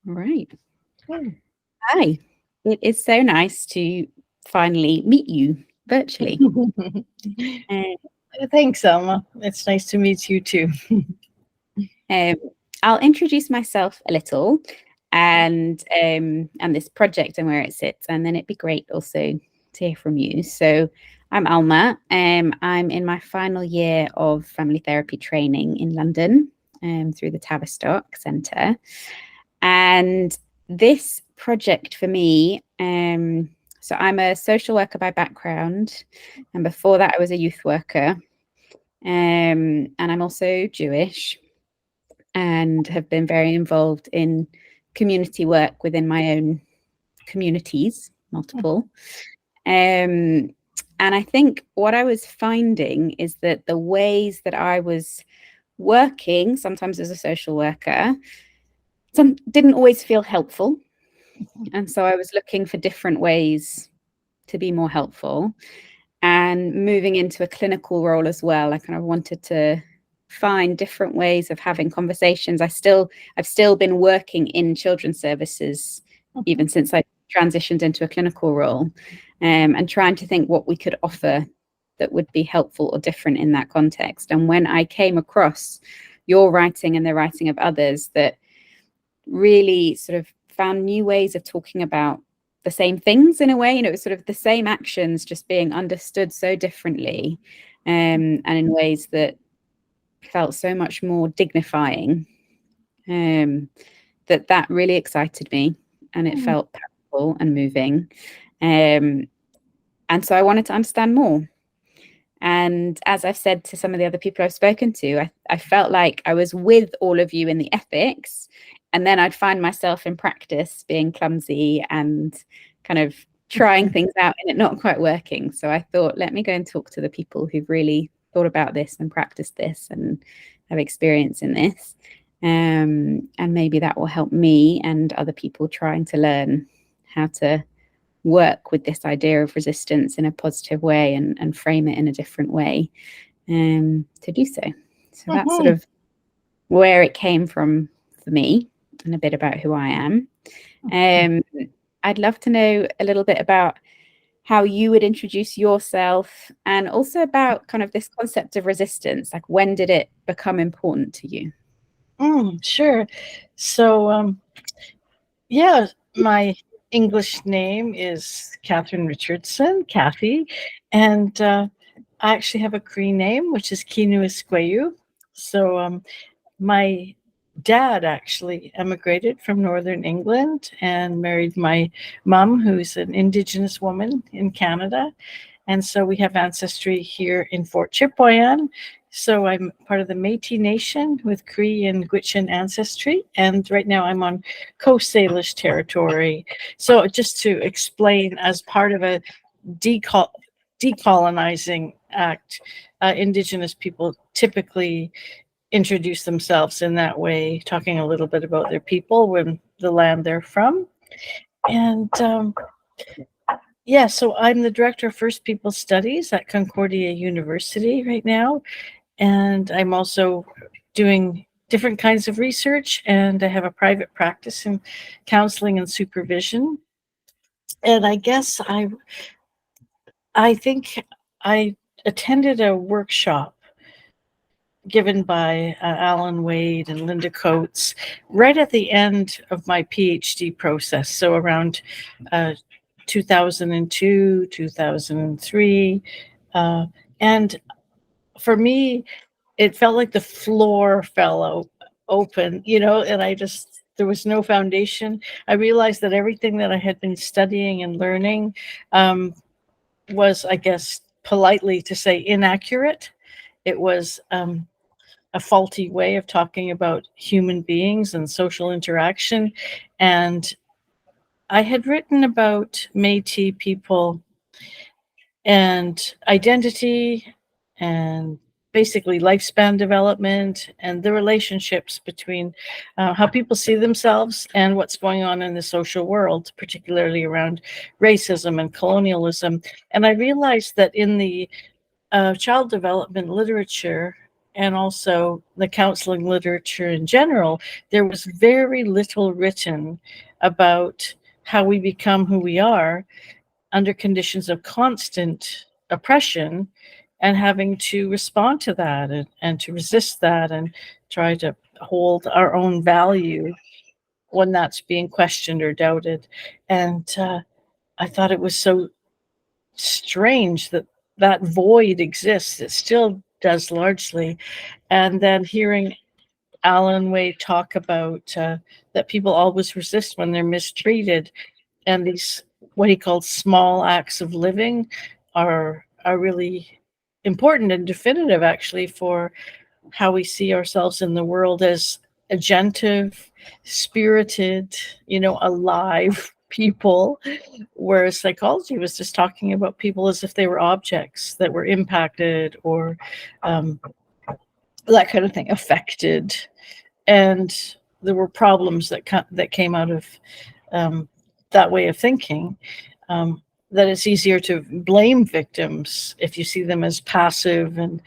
Right. Hmm. Hi. It is so nice to finally meet you virtually. Uh, Thanks, Alma. It's nice to meet you too. um, I'll introduce myself a little and this project and where it sits, and then it'd be great also to hear from you. So I'm Alma. I'm in my final year of family therapy training in London through the Tavistock Centre. And this project for me, so I'm a social worker by background, and before that I was a youth worker. And I'm also Jewish and have been very involved in community work within my own communities, multiple. Um, and I think what I was finding is that the ways that I was working, sometimes as a social worker, some didn't always feel helpful. And so I was looking for different ways to be more helpful. And moving into a clinical role as well, I kind of wanted to find different ways of having conversations. I've still been working in children's services even since I transitioned into a clinical role, and trying to think what we could offer that would be helpful or different in that context. And when I came across your writing and the writing of others that really sort of found new ways of talking about the same things in a way, it was sort of the same actions just being understood so differently, and in ways that felt so much more dignifying, that really excited me, and it felt powerful and moving, and so I wanted to understand more. And as I've said to some of the other people I've spoken to, I felt like I was with all of you in the ethics, and then I'd find myself in practice being clumsy and kind of trying things out and it not quite working. So I thought, let me go and talk to the people who've really thought about this and practiced this and have experience in this. And maybe that will help me and other people trying to learn how to work with this idea of resistance in a positive way and frame it in a different way, to do so. So that's sort of where it came from for me and a bit about who I am. I'd love to know a little bit about how you would introduce yourself and also about kind of this concept of resistance. Like, when did it become important to you? Sure. So, yeah, my English name is Catherine Richardson, Cathy, and I actually have a Cree name, which is Kineweskwêw. So, my dad actually emigrated from northern England and married my mom, who's an Indigenous woman in Canada. And so we have ancestry here in Fort Chipewyan. So I'm part of the Métis Nation with Cree and Gwich'in ancestry. And right now I'm on Coast Salish territory. So just to explain, as part of a decolonizing act, Indigenous people typically introduce themselves in that way, talking a little bit about their people, when the land they're from. And yeah, so I'm the director of First People Studies at Concordia University right now. And I'm also doing different kinds of research, and I have a private practice in counseling and supervision. And I guess I think I attended a workshop given by Alan Wade and Linda Coates right at the end of my PhD process. So around 2002, 2003. And for me, it felt like the floor fell open, and there was no foundation. I realized that everything that I had been studying and learning was, I guess, politely to say, inaccurate. It was a faulty way of talking about human beings and social interaction. And I had written about Métis people and identity and basically lifespan development and the relationships between how people see themselves and what's going on in the social world, particularly around racism and colonialism. And I realized that in the child development literature and also the counseling literature in general, there was very little written about how we become who we are under conditions of constant oppression and having to respond to that, and to resist that and try to hold our own value when that's being questioned or doubted. And I thought it was so strange that that void exists. It still does largely. And then hearing Alan Way talk about that people always resist when they're mistreated, and these what he called small acts of living are really important and definitive, actually, for how we see ourselves in the world as agentive, spirited, alive people, whereas psychology was just talking about people as if they were objects that were impacted or um, that kind of thing, affected, and there were problems that came out of that way of thinking. That it's easier to blame victims if you see them as passive and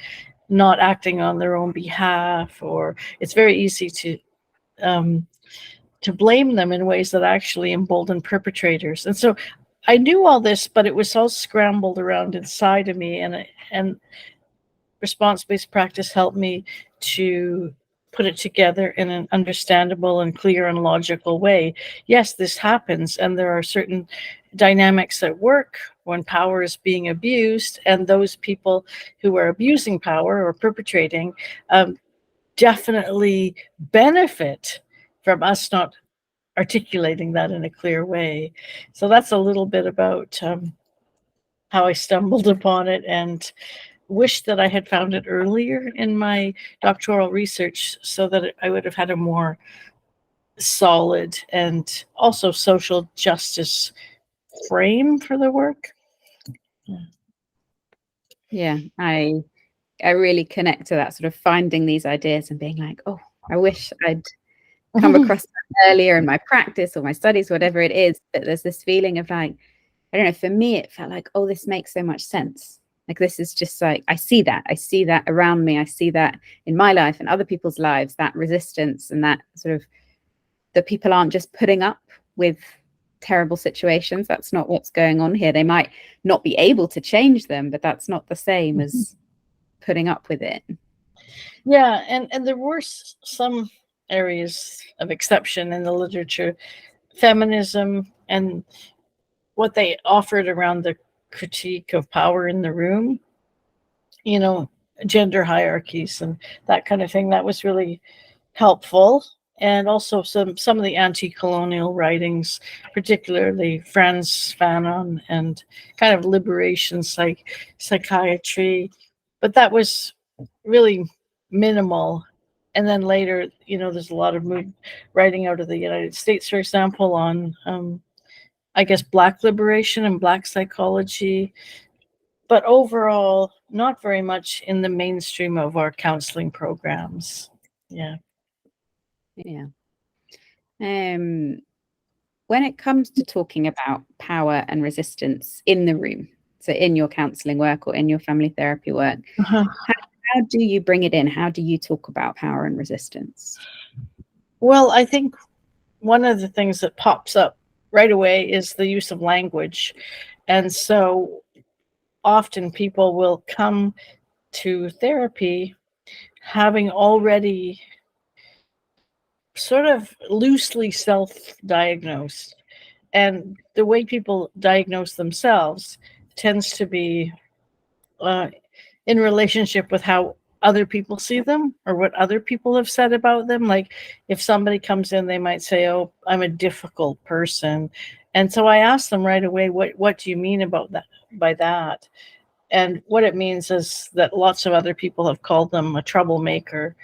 not acting on their own behalf, or it's very easy to blame them in ways that actually embolden perpetrators. And so I knew all this, but it was all scrambled around inside of me, and response-based practice helped me to put it together in an understandable and clear and logical way. Yes, this happens, and there are certain dynamics at work when power is being abused, and those people who are abusing power or perpetrating definitely benefit from us not articulating that in a clear way. So that's a little bit about how I stumbled upon it, and wish that I had found it earlier in my doctoral research so that I would have had a more solid and also social justice frame for the work. Yeah, I really connect to that, sort of finding these ideas and being like, oh, I wish I'd come across that earlier in my practice or my studies, whatever it is. But there's this feeling of like, I don't know, for me, it felt like, oh, this makes so much sense. Like, this is just like, I see that around me. I see that in my life and other people's lives, that resistance and that sort of, the people aren't just putting up with terrible situations. That's not what's going on here. They might not be able to change them, but that's not the same as putting up with it. Yeah, and there were some areas of exception in the literature. Feminism and what they offered around the critique of power in the room, gender hierarchies and that kind of thing, that was really helpful. And also some of the anti-colonial writings, particularly Frantz Fanon and kind of liberation psychiatry, but that was really minimal. And then later, there's a lot of writing out of the United States, for example, on I guess Black liberation and Black psychology, but overall not very much in the mainstream of our counseling programs. Yeah. When it comes to talking about power and resistance in the room, so in your counseling work or in your family therapy work, how do you bring it in? How do you talk about power and resistance? Well, I think one of the things that pops up right away is the use of language. And so often people will come to therapy having already sort of loosely self-diagnosed. And the way people diagnose themselves tends to be in relationship with how other people see them or what other people have said about them. Like if somebody comes in, they might say, oh, I'm a difficult person. And so I ask them right away, what do you mean about that, by that? And what it means is that lots of other people have called them a troublemaker,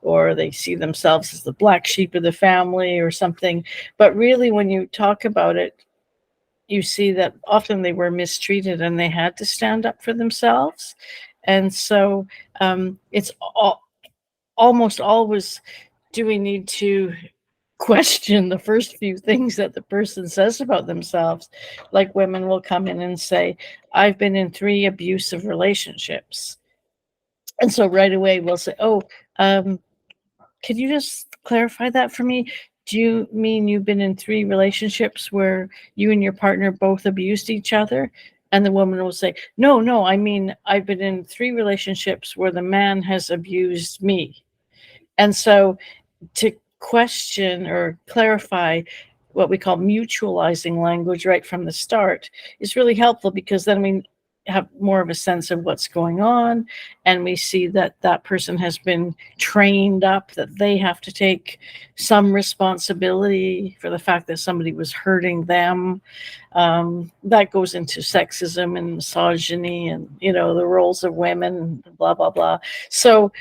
or they see themselves as the black sheep of the family or something. But really, when you talk about it, you see that often they were mistreated and they had to stand up for themselves. And so it's almost always, do we need to question the first few things that the person says about themselves? Like women will come in and say, I've been in 3 abusive relationships. And so right away we'll say, oh, could you just clarify that for me? Do you mean you've been in 3 relationships where you and your partner both abused each other? And the woman will say, no, no, I mean, I've been in 3 relationships where the man has abused me. And so to question or clarify what we call mutualizing language right from the start is really helpful, because then we have more of a sense of what's going on, and we see that that person has been trained up, that they have to take some responsibility for the fact that somebody was hurting them. That goes into sexism and misogyny and, you know, the roles of women, blah blah blah. So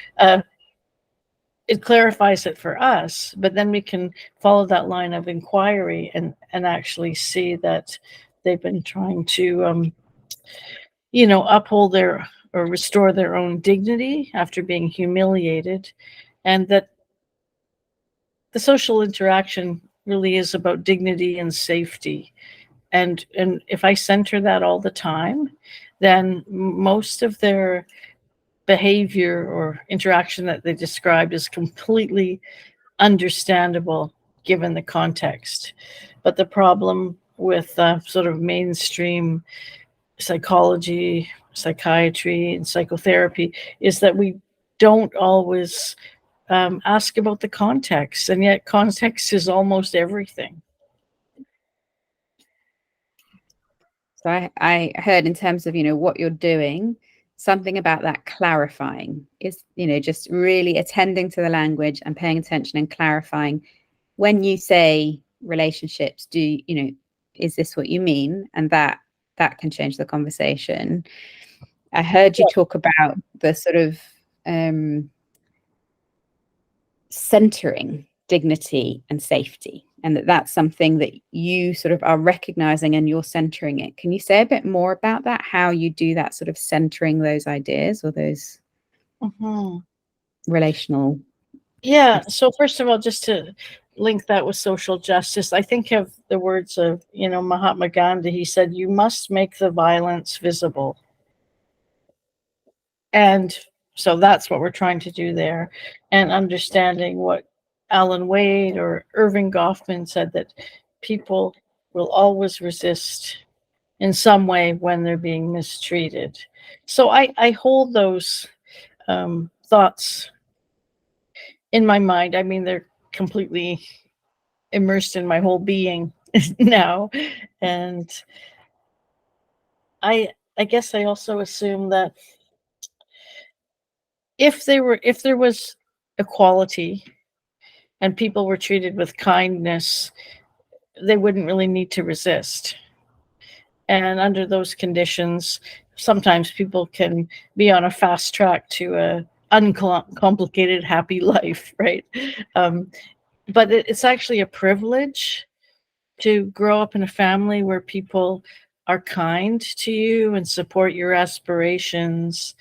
it clarifies it for us, but then we can follow that line of inquiry and actually see that they've been trying to uphold their or restore their own dignity after being humiliated, and that the social interaction really is about dignity and safety. And if I center that all the time, then most of their behavior or interaction that they described is completely understandable given the context. But the problem with sort of mainstream psychology, psychiatry, and psychotherapy is that we don't always ask about the context, and yet context is almost everything. So I heard, in terms of, what you're doing, something about that clarifying is, just really attending to the language and paying attention and clarifying. When you say relationships, is this what you mean? And that can change the conversation. I heard you talk about the sort of centering dignity and safety, and that's something that you sort of are recognizing and you're centering it. Can you say a bit more about that, how you do that sort of centering those ideas or those relational? Yeah. So first of all, just to link that with social justice, I think of the words of, Mahatma Gandhi. He said, you must make the violence visible. And so that's what we're trying to do there. And understanding what Alan Wade or Irving Goffman said, that people will always resist in some way when they're being mistreated. So I hold those thoughts in my mind. I mean, they're completely immersed in my whole being now. And I guess I also assume that if there was equality and people were treated with kindness, they wouldn't really need to resist. And under those conditions, sometimes people can be on a fast track to a uncomplicated, happy life, right? But it's actually a privilege to grow up in a family where people are kind to you and support your aspirations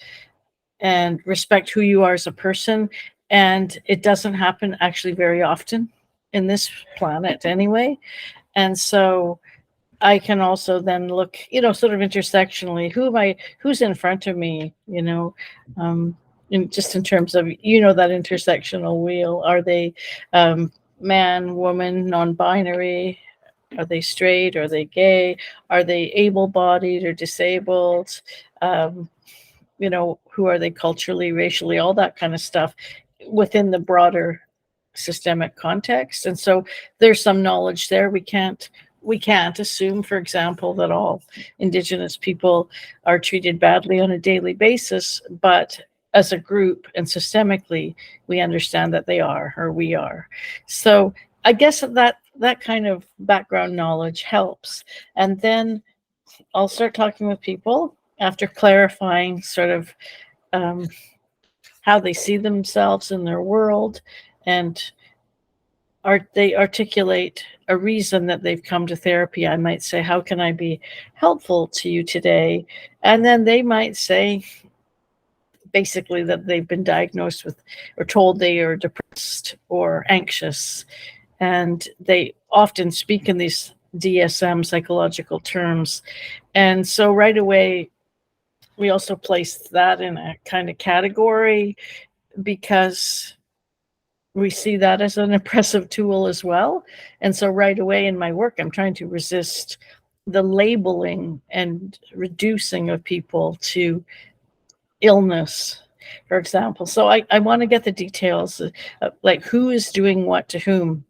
and respect who you are as a person. And it doesn't happen actually very often in this planet anyway. And so I can also then look, sort of intersectionally, who's in front of me, just in terms of, that intersectional wheel. Are they man, woman, non-binary? Are they straight? Are they gay? Are they able-bodied or disabled? Who are they culturally, racially, all that kind of stuff within the broader systemic context. And so there's some knowledge there. We can't assume, for example, that all Indigenous people are treated badly on a daily basis, but as a group and systemically, we understand that they are, or we are. So I guess that kind of background knowledge helps. And then I'll start talking with people after clarifying sort of how they see themselves in their world, and they articulate a reason that they've come to therapy. I might say, how can I be helpful to you today? And then they might say basically that they've been diagnosed with or told they are depressed or anxious. And they often speak in these DSM psychological terms. And so right away, we also place that in a kind of category because we see that as an oppressive tool as well. And so right away in my work, I'm trying to resist the labeling and reducing of people to illness, for example. So I want to get the details, like who is doing what to whom.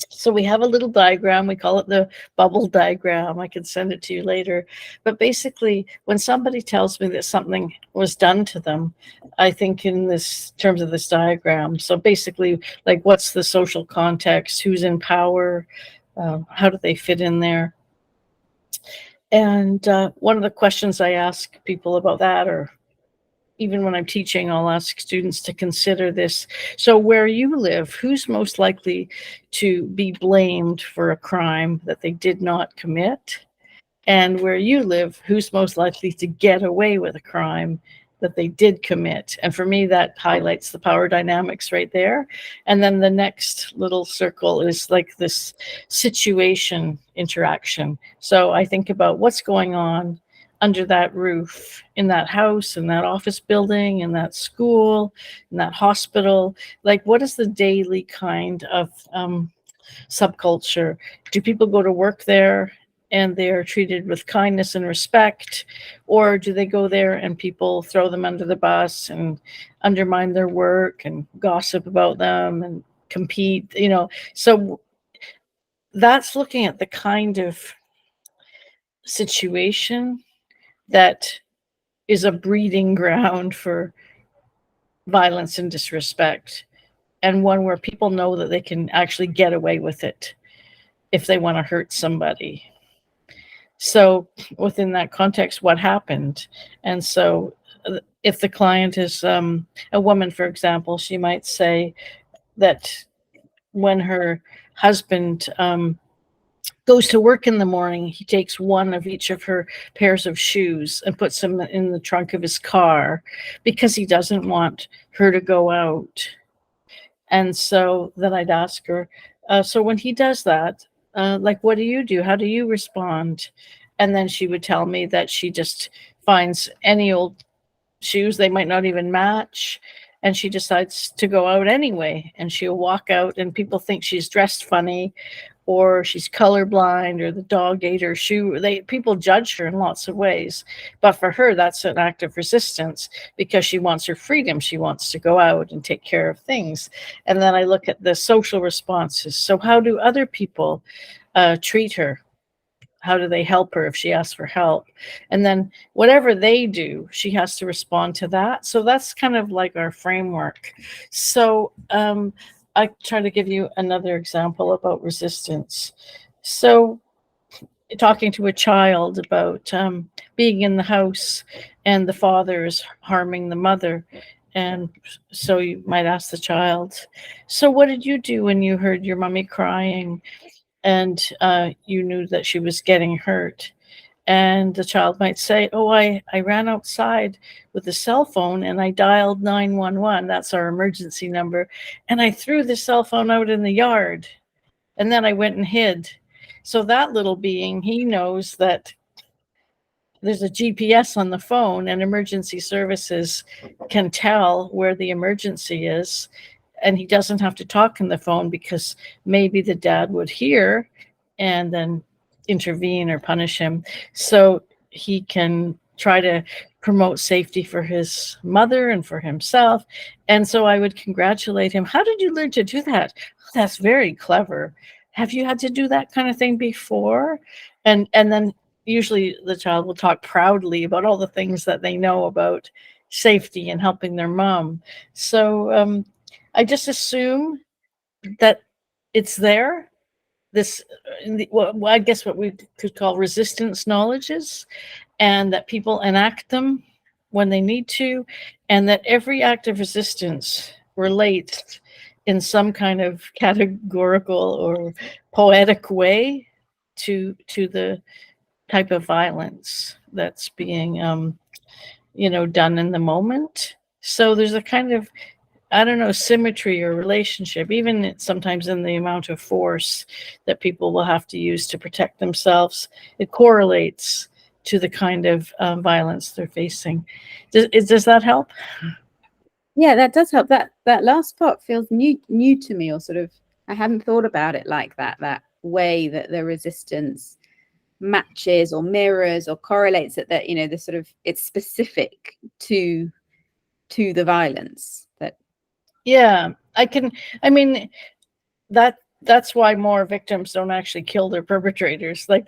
So we have a little diagram. We call it the bubble diagram. I can send it to you later. But basically, when somebody tells me that something was done to them, I think in this terms of this diagram. So basically, like what's the social context? Who's in power? How do they fit in there? And one of the questions I ask people about that, or even when I'm teaching, I'll ask students to consider this. So where you live, who's most likely to be blamed for a crime that they did not commit? And where you live, who's most likely to get away with a crime that they did commit? And for me, that highlights the power dynamics right there. And then the next little circle is like this situation interaction. So I think about what's going on under that roof, in that house, in that office building, in that school, in that hospital. Like, what is the daily kind of subculture? Do people go to work there and they're treated with kindness and respect? Or do they go there and people throw them under the bus and undermine their work and gossip about them and compete? So that's looking at the kind of situation that is a breeding ground for violence and disrespect, and one where people know that they can actually get away with it if they want to hurt somebody. So within that context, what happened? And so if the client is a woman, for example, she might say that when her husband goes to work in the morning, he takes one of each of her pairs of shoes and puts them in the trunk of his car because he doesn't want her to go out. And so then I'd ask her, so when he does that, like, what do you do? How do you respond? And then she would tell me that she just finds any old shoes, they might not even match, and she decides to go out anyway. And she'll walk out and people think she's dressed funny, or she's colorblind, or the dog ate her shoe. People judge her in lots of ways. But for her, that's an act of resistance because she wants her freedom. She wants to go out and take care of things. And then I look at the social responses. So how do other people treat her? How do they help her if she asks for help? And then whatever they do, she has to respond to that. So that's kind of like our framework. So I try to give you another example about resistance. So talking to a child about being in the house and the father is harming the mother. And so you might ask the child, so what did you do when you heard your mommy crying and you knew that she was getting hurt? And the child might say, oh, I ran outside with a cell phone and I dialed 911. That's our emergency number. And I threw the cell phone out in the yard. And then I went and hid. So that little being, he knows that there's a GPS on the phone and emergency services can tell where the emergency is. And he doesn't have to talk in the phone because maybe the dad would hear and then intervene or punish him. So he can try to promote safety for his mother and for himself. And so I would congratulate him. How did you learn to do that? Oh, that's very clever. Have you had to do that kind of thing before? And then usually the child will talk proudly about all the things that they know about safety and helping their mom. So I just assume that it's there. This, well, I guess what we could call resistance knowledges, and that people enact them when they need to, and that every act of resistance relates in some kind of categorical or poetic way to the type of violence that's being done in the moment. So there's a kind of, I don't know, symmetry or relationship, even sometimes in the amount of force that people will have to use to protect themselves. It correlates to the kind of violence they're facing. Does that help? Yeah, that does help. That last part feels new to me, or sort of, I hadn't thought about it like that. That way that the resistance matches or mirrors or correlates it, that, you know, the sort of, it's specific to the violence. That, Yeah, I mean, that's why more victims don't actually kill their perpetrators. Like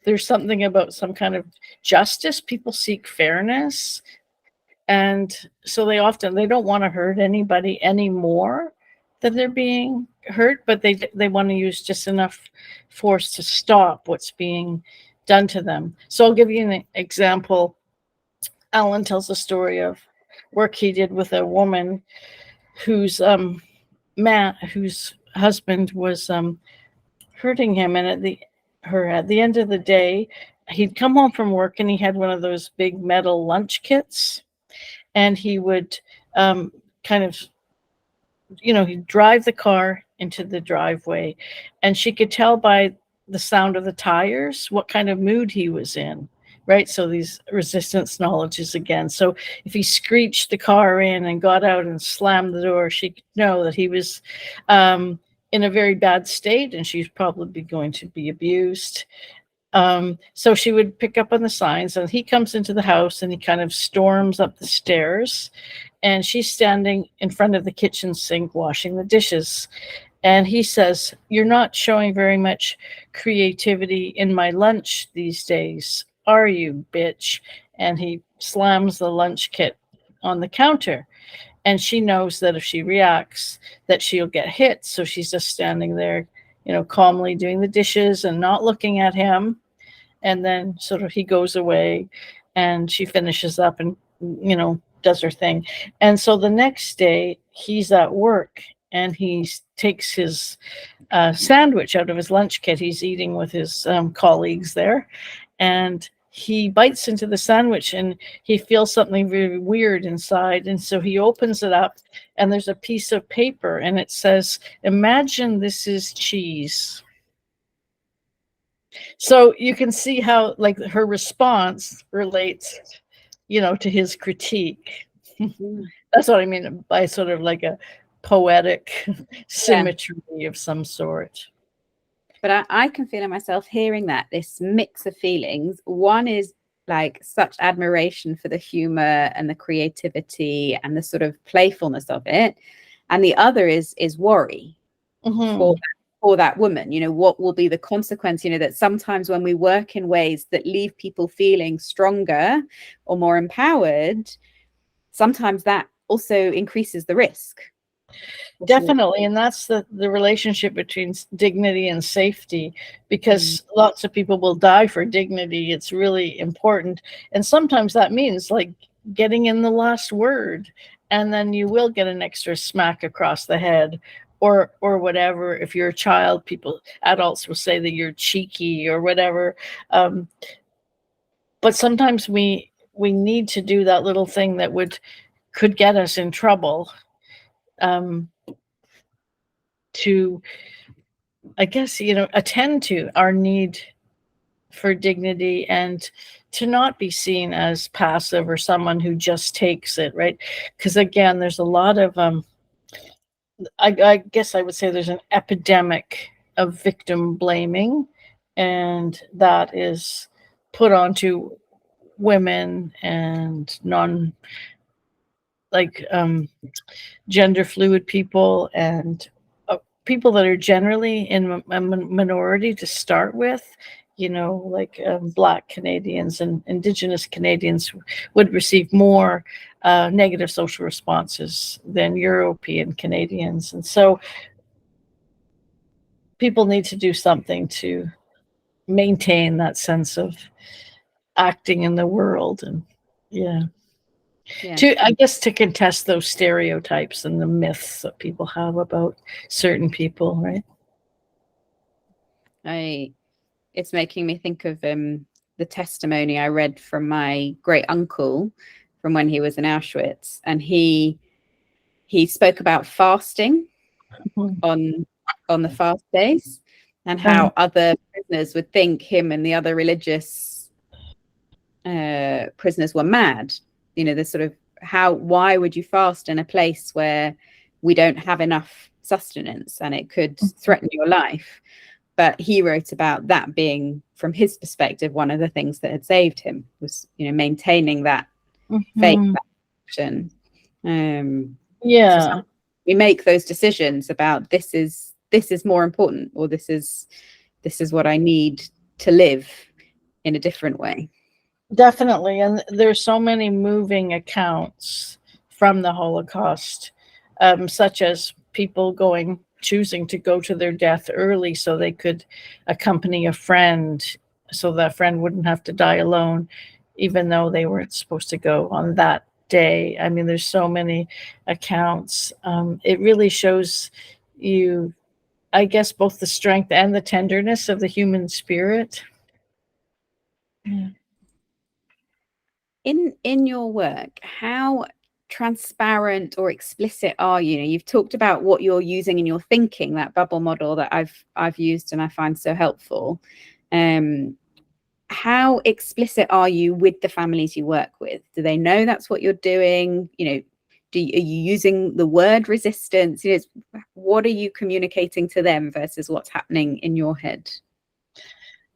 there's something about some kind of justice. People seek fairness, and so they don't want to hurt anybody any more than they're being hurt, but they want to use just enough force to stop what's being done to them. So I'll give you an example. Alan tells a story of work he did with a woman whose whose husband was hurting him, and at the end of the day, he'd come home from work and he had one of those big metal lunch kits, and he would kind of, he'd drive the car into the driveway, and she could tell by the sound of the tires what kind of mood he was in. Right. So these resistance knowledges again. So if he screeched the car in and got out and slammed the door, she could know that he was in a very bad state, and she's probably going to be abused. So she would pick up on the signs, and he comes into the house and he kind of storms up the stairs, and she's standing in front of the kitchen sink washing the dishes. And he says, "You're not showing very much creativity in my lunch these days, are you, bitch?" And he slams the lunch kit on the counter. And she knows that if she reacts, that she'll get hit. So she's just standing there, calmly doing the dishes and not looking at him. And then sort of he goes away, and she finishes up and, does her thing. And so the next day he's at work, and he takes his sandwich out of his lunch kit. He's eating with his colleagues there, and he bites into the sandwich, and he feels something very weird inside. And so he opens it up, and there's a piece of paper, and it says, "Imagine this is cheese." So you can see how, like, her response relates, to his critique. That's what I mean by sort of like a poetic symmetry of some sort. But I can feel in myself hearing that, this mix of feelings. One is like such admiration for the humor and the creativity and the sort of playfulness of it. And the other is worry for that woman. What will be the consequence? That sometimes when we work in ways that leave people feeling stronger or more empowered, sometimes that also increases the risk. Definitely. And that's the relationship between dignity and safety, because lots of people will die for dignity. It's really important. And sometimes that means like getting in the last word, and then you will get an extra smack across the head or whatever. If you're a child, adults will say that you're cheeky or whatever. But sometimes we need to do that little thing that could get us in trouble. To, I guess, attend to our need for dignity, and to not be seen as passive or someone who just takes it, right? Because again, there's a lot of, I guess I would say there's an epidemic of victim blaming, and that is put onto women and gender fluid people, and people that are generally in a minority to start with, like Black Canadians and Indigenous Canadians would receive more negative social responses than European Canadians. And so people need to do something to maintain that sense of acting in the world. And I guess to contest those stereotypes and the myths that people have about certain people, right? It's making me think of the testimony I read from my great uncle from when he was in Auschwitz, and he spoke about fasting on the fast days, and how other prisoners would think him and the other religious prisoners were mad. The sort of why would you fast in a place where we don't have enough sustenance and it could threaten your life? But he wrote about that being, from his perspective, one of the things that had saved him was, maintaining that faith, that action. Yeah. We make those decisions about this is more important, or this is what I need to live in a different way. Definitely. And there's so many moving accounts from the Holocaust, such as people choosing to go to their death early so they could accompany a friend, so that friend wouldn't have to die alone, even though they weren't supposed to go on that day. I mean, there's so many accounts. It really shows you, I guess, both the strength and the tenderness of the human spirit. Yeah. In your work, how transparent or explicit are you? You've talked about what you're using in your thinking, that bubble model that I've used and I find so helpful. How explicit are you with the families you work with? Do they know that's what you're doing? Are you using the word resistance? What are you communicating to them versus what's happening in your head?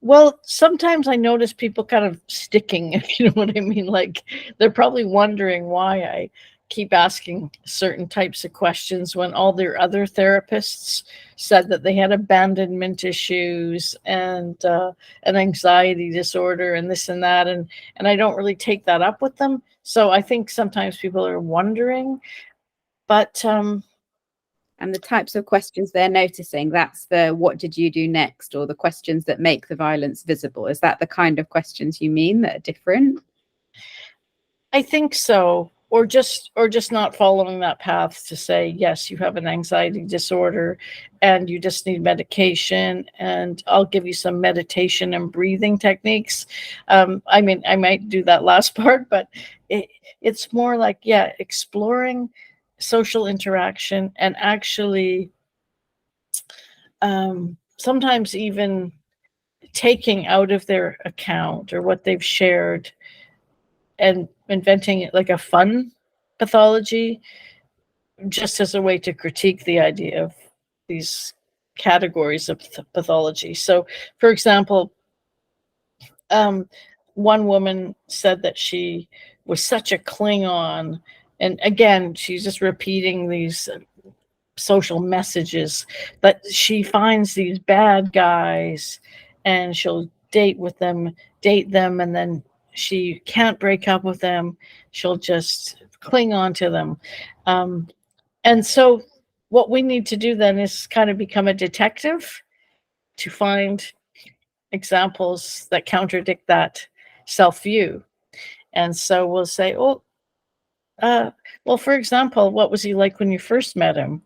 Well, sometimes I notice people kind of sticking, if you know what I mean. Like, they're probably wondering why I keep asking certain types of questions when all their other therapists said that they had abandonment issues and an anxiety disorder and this and that. And I don't really take that up with them. So I think sometimes people are wondering, but and the types of questions they're noticing, that's the what did you do next, or the questions that make the violence visible. Is that the kind of questions you mean that are different? I think so. Or just not following that path to say, yes, you have an anxiety disorder and you just need medication, and I'll give you some meditation and breathing techniques. I mean, I might do that last part, but it's more like, exploring social interaction and actually sometimes even taking out of their account or what they've shared and inventing like a fun pathology, just as a way to critique the idea of these categories of pathology. So, for example, one woman said that she was such a Klingon, and again, she's just repeating these social messages, but she finds these bad guys and she'll date them, and then she can't break up with them. She'll just cling on to them. And so what we need to do then is kind of become a detective to find examples that contradict that self-view. And so we'll say, well, for example, what was he like when you first met him?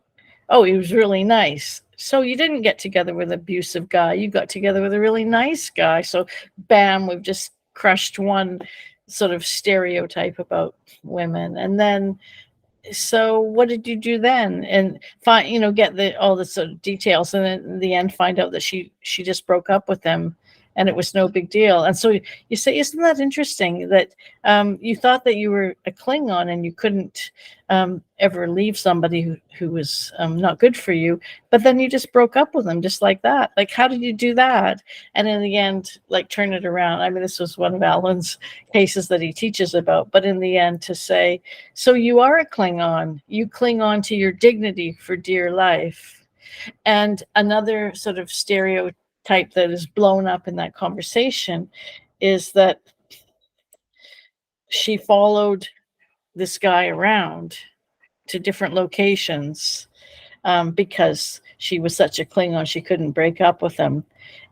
Oh, he was really nice. So you didn't get together with an abusive guy. You got together with a really nice guy. So bam, we've just crushed one sort of stereotype about women. And then, so what did you do then? And find, get all the sort of details, and then in the end find out that she just broke up with him and it was no big deal. And so you say, isn't that interesting that you thought that you were a Klingon and you couldn't ever leave somebody who was not good for you, but then you just broke up with them just like that. Like, how did you do that? And in the end, like, turn it around. I mean, this was one of Alan's cases that he teaches about, but in the end to say, so you are a Klingon, you cling on to your dignity for dear life. And another sort of stereotype that is blown up in that conversation is that she followed this guy around to different locations because she was such a Klingon, she couldn't break up with him.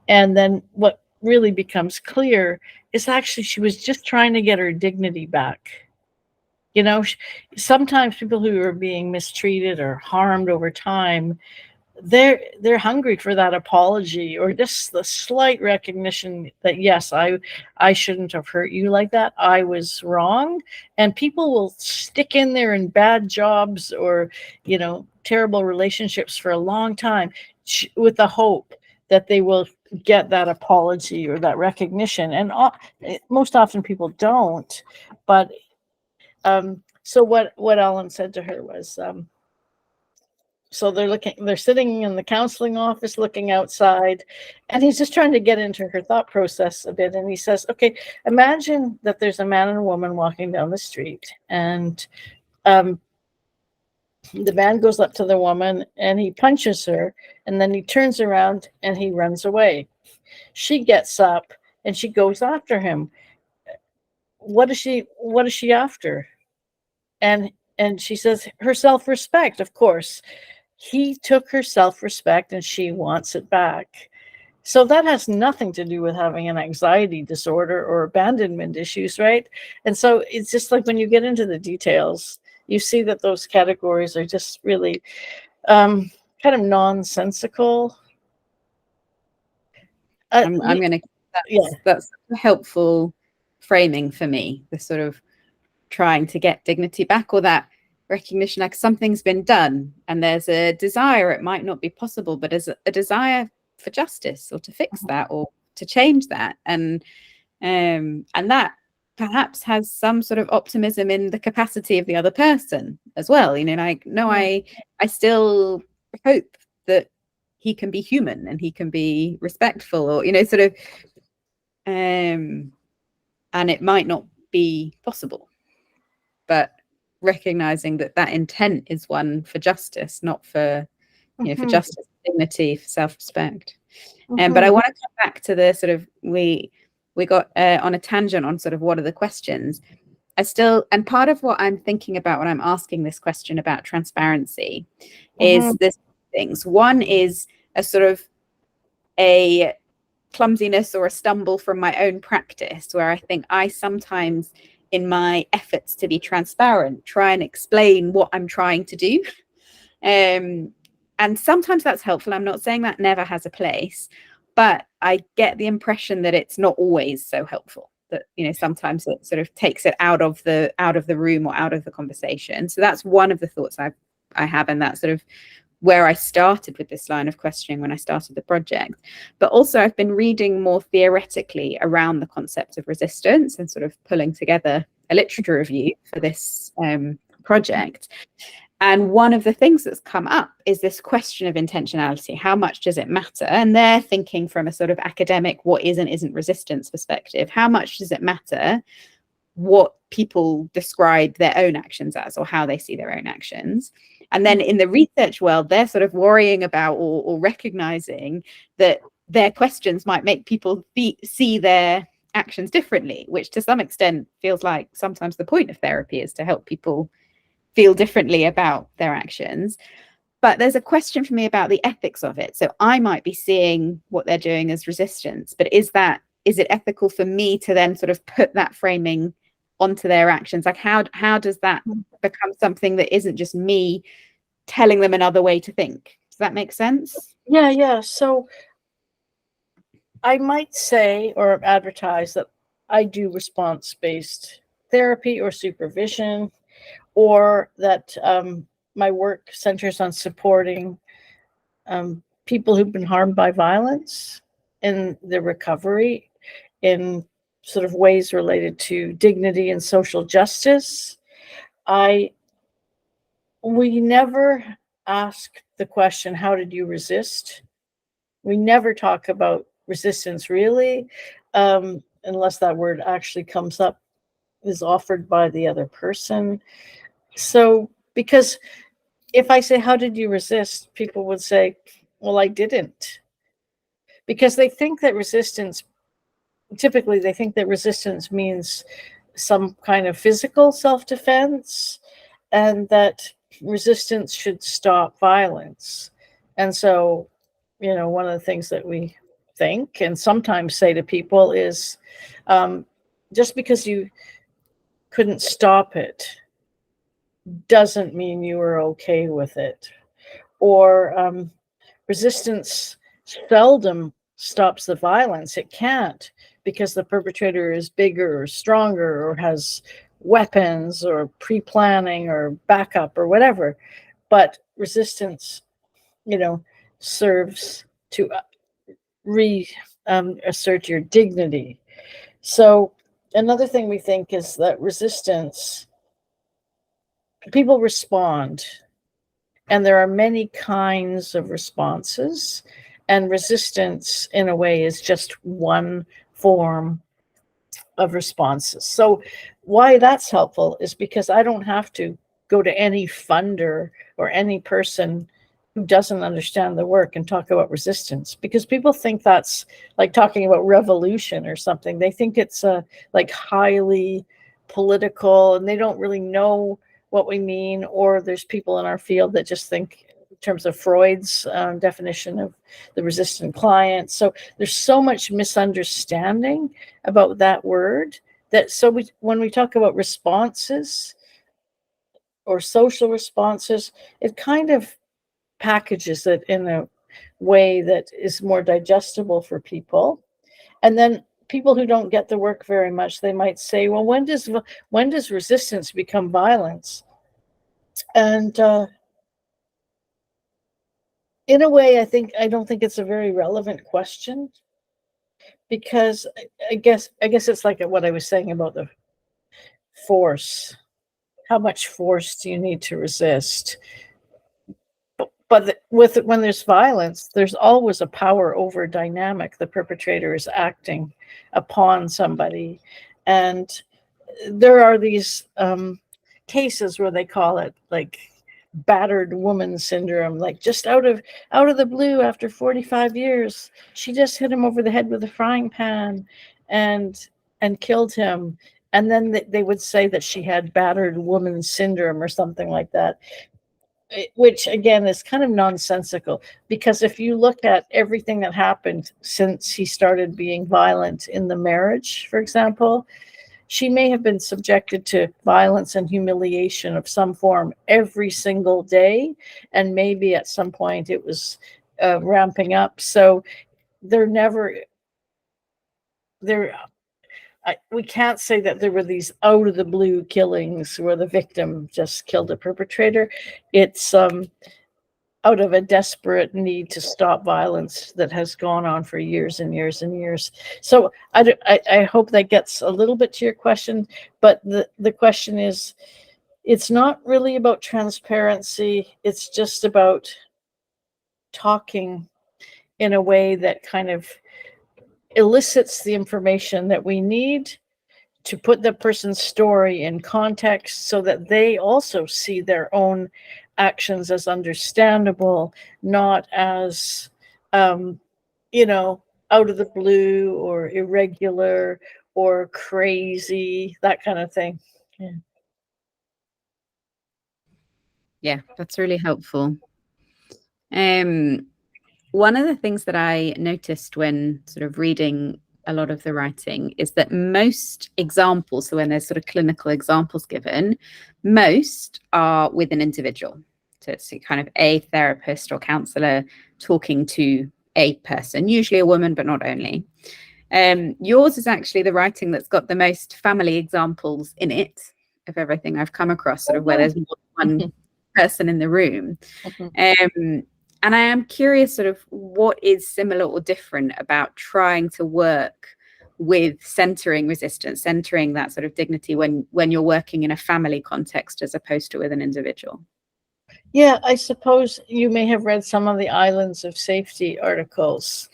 And then what really becomes clear is actually she was just trying to get her dignity back. Sometimes people who are being mistreated or harmed over time, they're hungry for that apology, or just the slight recognition that, yes, I shouldn't have hurt you like that. I was wrong. And people will stick in there in bad jobs or, terrible relationships for a long time with the hope that they will get that apology or that recognition. And most often people don't. But so what Ellen said to her was, so they're sitting in the counseling office looking outside, and he's just trying to get into her thought process a bit. And he says, okay, imagine that there's a man and a woman walking down the street, and the man goes up to the woman and he punches her, and then he turns around and he runs away. She gets up and she goes after him. What is she after? And she says her self-respect, of course. He took her self-respect and she wants it back. So that has nothing to do with having an anxiety disorder or abandonment issues, right? And so it's just like when you get into the details, you see that those categories are just really kind of nonsensical. I'm going to, that's a helpful framing for me, the sort of trying to get dignity back, or that recognition, like something's been done and there's a desire, it might not be possible, but there's a desire for justice or to fix that or to change that. And that perhaps has some sort of optimism in the capacity of the other person as well. You know, like, no, I still hope that he can be human and he can be respectful, or, you know, sort of, and it might not be possible, but recognizing that that intent is one for justice, not for, you know, for justice, dignity, for self-respect. But I want to come back to the sort of, we got on a tangent on sort of what are the questions. And part of what I'm thinking about when I'm asking this question about transparency is this things. One is a sort of a clumsiness or a stumble from my own practice, where I think I sometimes, in my efforts to be transparent, try and explain what I'm trying to do. And sometimes that's helpful. I'm not saying that never has a place, but I get the impression that it's not always so helpful, that, you know, sometimes it sort of takes it out of the room or out of the conversation. So that's one of the thoughts I have, and that's sort of where I started with this line of questioning when I started the project. But also I've been reading more theoretically around the concept of resistance and sort of pulling together a literature review for this project. And one of the things that's come up is this question of intentionality. How much does it matter? And they're thinking from a sort of academic, what is and isn't resistance perspective. How much does it matter what people describe their own actions as, or how they see their own actions? And then in the research world, they're sort of worrying about or recognizing that their questions might make people see their actions differently, which to some extent feels like sometimes the point of therapy is to help people feel differently about their actions. But there's a question for me about the ethics of it. So I might be seeing what they're doing as resistance, but is it ethical for me to then sort of put that framing onto their actions? Like, how does that become something that isn't just me telling them another way to think? Does that make sense? Yeah. So I might say or advertise that I do response-based therapy or supervision, or that my work centers on supporting people who've been harmed by violence in their recovery in sort of ways related to dignity and social justice. We never ask the question, how did you resist? We never talk about resistance, really, unless that word actually comes up, is offered by the other person. So, because if I say, how did you resist? People would say, well, I didn't. Because they think that resistance means some kind of physical self-defense, and that resistance should stop violence. And so, you know, one of the things that we think and sometimes say to people is, just because you couldn't stop it doesn't mean you were okay with it. Or resistance seldom stops the violence. It can't, because the perpetrator is bigger or stronger or has weapons or pre-planning or backup or whatever. But resistance, you know, serves to assert your dignity. So another thing we think is that resistance, people respond, and there are many kinds of responses, and resistance in a way is just one form of responses. So why that's helpful is because I don't have to go to any funder or any person who doesn't understand the work and talk about resistance, because people think that's like talking about revolution or something. They think it's like highly political, and they don't really know what we mean. Or there's people in our field that just think in terms of Freud's definition of the resistant client. So there's so much misunderstanding about that word, that when we talk about responses or social responses, it kind of packages it in a way that is more digestible for people. And then people who don't get the work very much, they might say, well, when does resistance become violence? And in a way, I don't think it's a very relevant question, because I guess it's like what I was saying about the force. How much force do you need to resist? But when there's violence, there's always a power over dynamic. The perpetrator is acting upon somebody, and there are these cases where they call it like battered woman syndrome, like just out of the blue, after 45 years, she just hit him over the head with a frying pan and killed him. And then they would say that she had battered woman syndrome or something like that, which again is kind of nonsensical, because if you look at everything that happened since he started being violent in the marriage, for example, she may have been subjected to violence and humiliation of some form every single day, and maybe at some point it was ramping up. So we can't say that there were these out of the blue killings where the victim just killed a perpetrator. It's out of a desperate need to stop violence that has gone on for years and years and years. So I hope that gets a little bit to your question, but the question is, it's not really about transparency. It's just about talking in a way that kind of elicits the information that we need to put the person's story in context, so that they also see their own actions as understandable, not as, out of the blue or irregular or crazy, that kind of thing. Yeah. Yeah, that's really helpful. One of the things that I noticed when sort of reading a lot of the writing is that most examples, so when there's sort of clinical examples given, most are with an individual. So it's kind of a therapist or counselor talking to a person, usually a woman, but not only. Yours is actually the writing that's got the most family examples in it of everything I've come across, sort of where there's more than one person in the room. And I am curious sort of what is similar or different about trying to work with centering resistance, centering that sort of dignity when you're working in a family context as opposed to with an individual. Yeah, I suppose you may have read some of the Islands of Safety articles.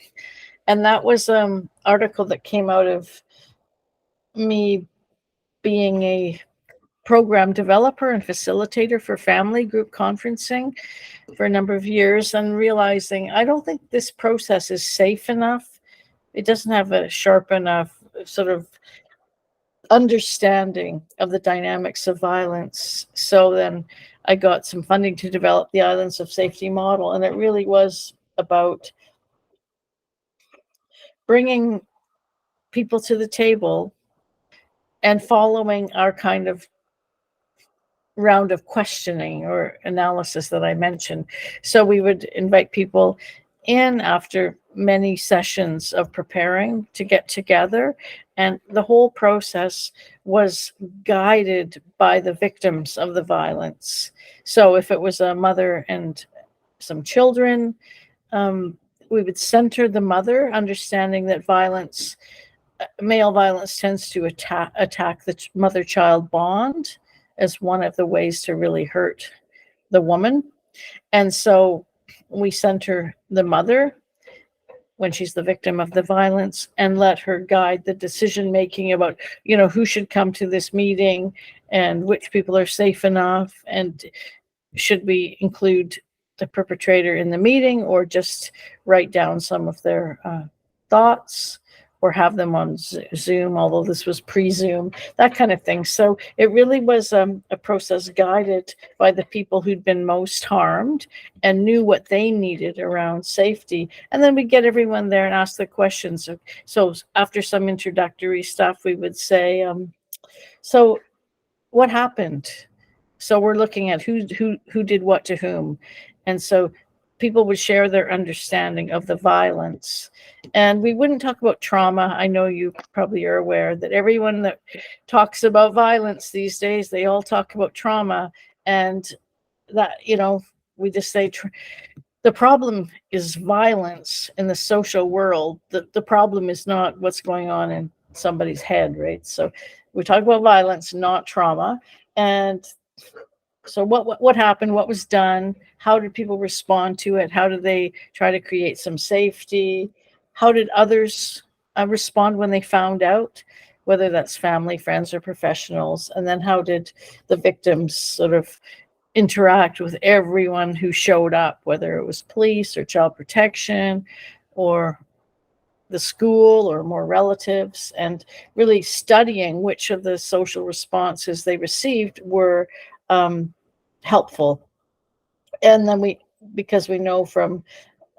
And that was an article that came out of me being a program developer and facilitator for family group conferencing for a number of years, and realizing I don't think this process is safe enough. It doesn't have a sharp enough sort of understanding of the dynamics of violence. So then I got some funding to develop the Islands of Safety model, and it really was about bringing people to the table and following our kind of round of questioning or analysis that I mentioned. So we would invite people in after many sessions of preparing to get together, and the whole process was guided by the victims of the violence. So if it was a mother and some children, would center the mother, understanding that violence, male violence, tends to attack the mother-child bond as one of the ways to really hurt the woman. And so we center the mother when she's the victim of the violence and let her guide the decision making about, who should come to this meeting and which people are safe enough, and should we include the perpetrator in the meeting or just write down some of their thoughts, or have them on Zoom, although this was pre-Zoom, that kind of thing. So it really was a process guided by the people who'd been most harmed and knew what they needed around safety. And then we get everyone there and ask the questions. So after some introductory stuff, we would say, so what happened? So we're looking at who did what to whom. And so people would share their understanding of the violence. And we wouldn't talk about trauma. I know you probably are aware that everyone that talks about violence these days, they all talk about trauma. And that, we just say the problem is violence in the social world. The problem is not what's going on in somebody's head, right? So we talk about violence, not trauma. And so what happened? What was done? How did people respond to it? How did they try to create some safety? How did others respond when they found out, whether that's family, friends, or professionals? And then how did the victims sort of interact with everyone who showed up, whether it was police or child protection or the school or more relatives, and really studying which of the social responses they received were helpful. And then because we know from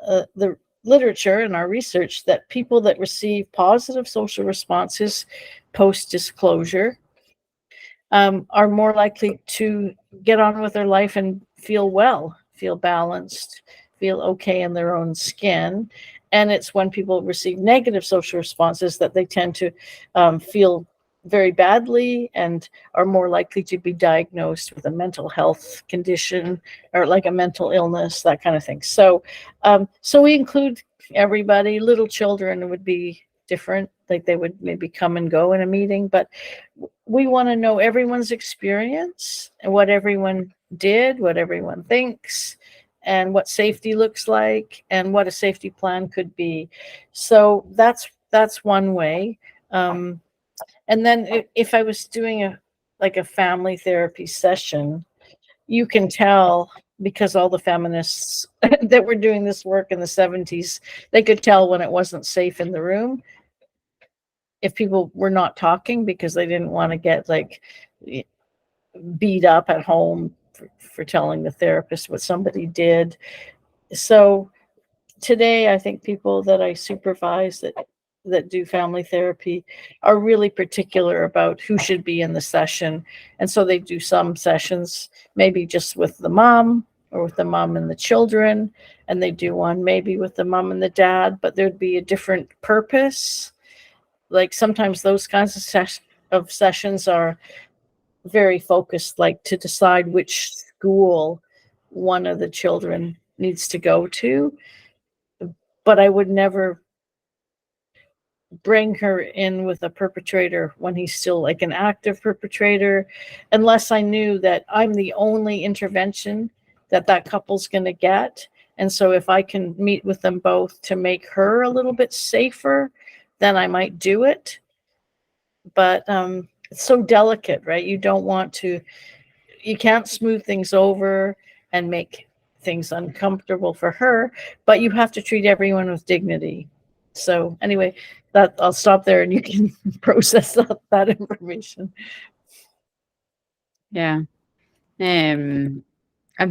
the literature and our research that people that receive positive social responses post-disclosure are more likely to get on with their life and feel well, feel balanced, feel okay in their own skin. And it's when people receive negative social responses that they tend to feel very badly and are more likely to be diagnosed with a mental health condition or like a mental illness, that kind of thing. So we include everybody. Little children would be different, like they would maybe come and go in a meeting, but we want to know everyone's experience and what everyone did, what everyone thinks, and what safety looks like and what a safety plan could be. So that's one way. And then if I was doing a family therapy session, you can tell, because all the feminists that were doing this work in the 70s, they could tell when it wasn't safe in the room. If people were not talking because they didn't want to get beat up at home for telling the therapist what somebody did. So today, I think people that I supervise that do family therapy are really particular about who should be in the session. And so they do some sessions maybe just with the mom or with the mom and the children, and they do one maybe with the mom and the dad, but there'd be a different purpose. Like sometimes those kinds of sessions are very focused, like to decide which school one of the children needs to go to. But I would never bring her in with a perpetrator when he's still like an active perpetrator, unless I knew that I'm the only intervention that couple's going to get. And so if I can meet with them both to make her a little bit safer, then I might do it. But it's so delicate, right? You can't smooth things over and make things uncomfortable for her, but you have to treat everyone with dignity. So anyway, I'll stop there and you can process that information. Yeah. I'm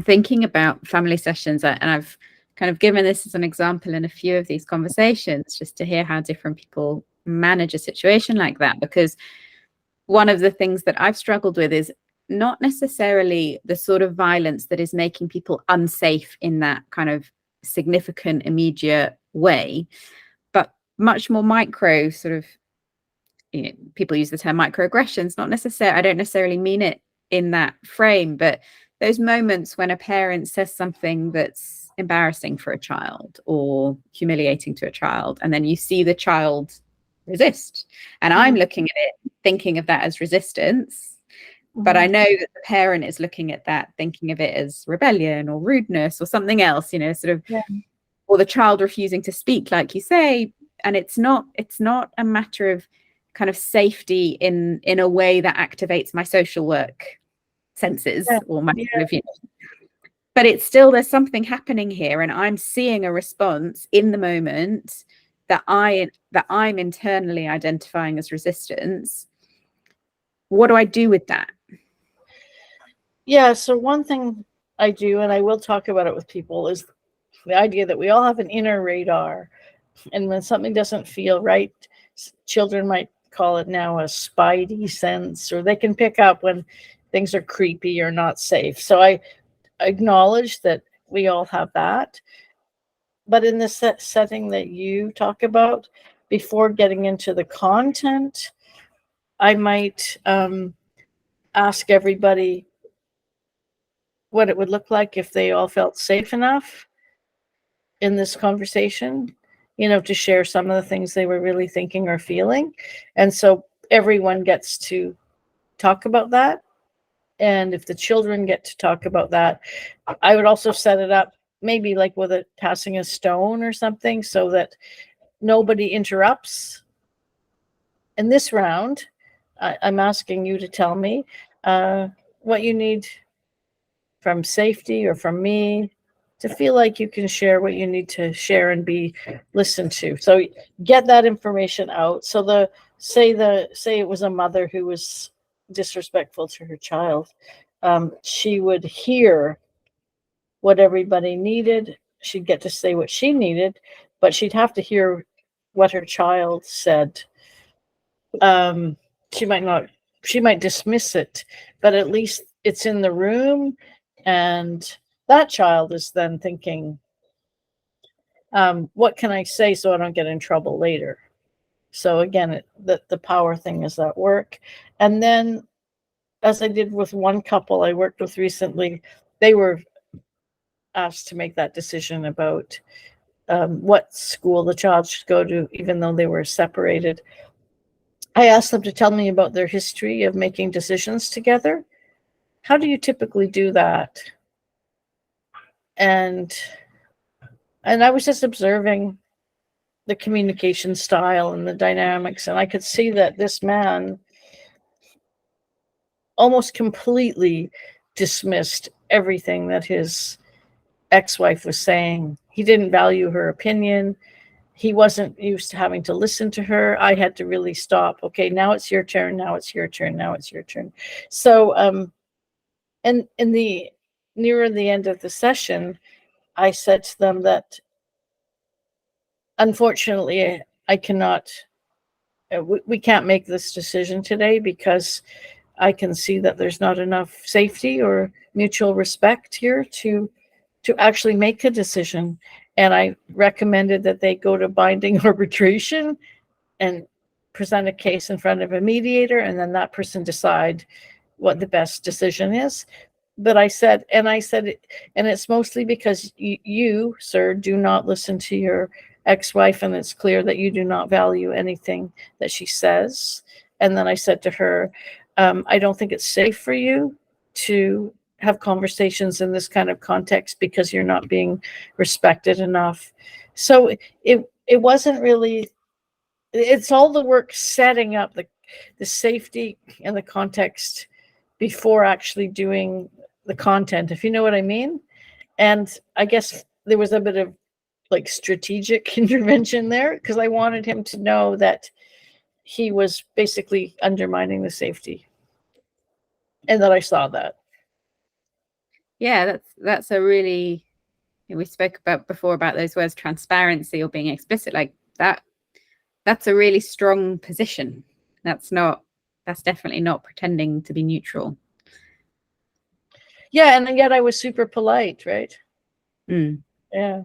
thinking about family sessions, and I've kind of given this as an example in a few of these conversations, just to hear how different people manage a situation like that. Because one of the things that I've struggled with is not necessarily the sort of violence that is making people unsafe in that kind of significant, immediate way, but much more micro sort of, people use the term microaggressions, I don't necessarily mean it in that frame, but those moments when a parent says something that's embarrassing for a child or humiliating to a child, and then you see the child resist, and I'm looking at it thinking of that as resistance, but I know that the parent is looking at that thinking of it as rebellion or rudeness or something else, you know, sort of, or the child refusing to speak, like you say. And it's not a matter of kind of safety in a way that activates my social work senses or my kind of, you know, but it's still, there's something happening here, and I'm seeing a response in the moment that I'm internally identifying as resistance. What do I do with that? Yeah, so one thing I do, and I will talk about it with people, is the idea that we all have an inner radar, and when something doesn't feel right, children might call it now a spidey sense, or they can pick up when things are creepy or not safe. So I acknowledge that we all have that. But in the setting that you talk about, before getting into the content, I might ask everybody what it would look like if they all felt safe enough in this conversation, you know, to share some of the things they were really thinking or feeling. And so everyone gets to talk about that. And if the children get to talk about that, I would also set it up maybe like with a passing a stone or something, so that nobody interrupts. In this round, I'm asking you to tell me what you need from safety or from me to feel like you can share what you need to share and be listened to. So get that information out. So say it was a mother who was disrespectful to her child. She would hear what everybody needed. She'd get to say what she needed, but she'd have to hear what her child said. She might dismiss it, but at least it's in the room, and that child is then thinking, what can I say so I don't get in trouble later? So again, the power thing is at work. And then, as I did with one couple I worked with recently, they were asked to make that decision about what school the child should go to, even though they were separated. I asked them to tell me about their history of making decisions together. How do you typically do that? And I was just observing the communication style and the dynamics, and I could see that this man almost completely dismissed everything that his ex-wife was saying. He didn't value her opinion. He wasn't used to having to listen to her. I had to really stop. Okay, now it's your turn. Now it's your turn. Now it's your turn. So, and in the nearer the end of the session, I said to them that unfortunately, I cannot. We can't make this decision today because I can see that there's not enough safety or mutual respect here to actually make a decision. And I recommended that they go to binding arbitration and present a case in front of a mediator, and then that person decide what the best decision is. But I said, and it's mostly because you, sir, do not listen to your ex-wife, and it's clear that you do not value anything that she says. And then I said to her, I don't think it's safe for you to have conversations in this kind of context because you're not being respected enough. So it wasn't really, it's all the work setting up the safety and the context before actually doing the content, if you know what I mean. And I guess there was a bit of like strategic intervention there because I wanted him to know that he was basically undermining the safety, and that I saw that. Yeah, that's a really, we spoke about before about those words, transparency or being explicit, like that. That's a really strong position. That's definitely not pretending to be neutral. Yeah, and yet I was super polite, right? Yeah.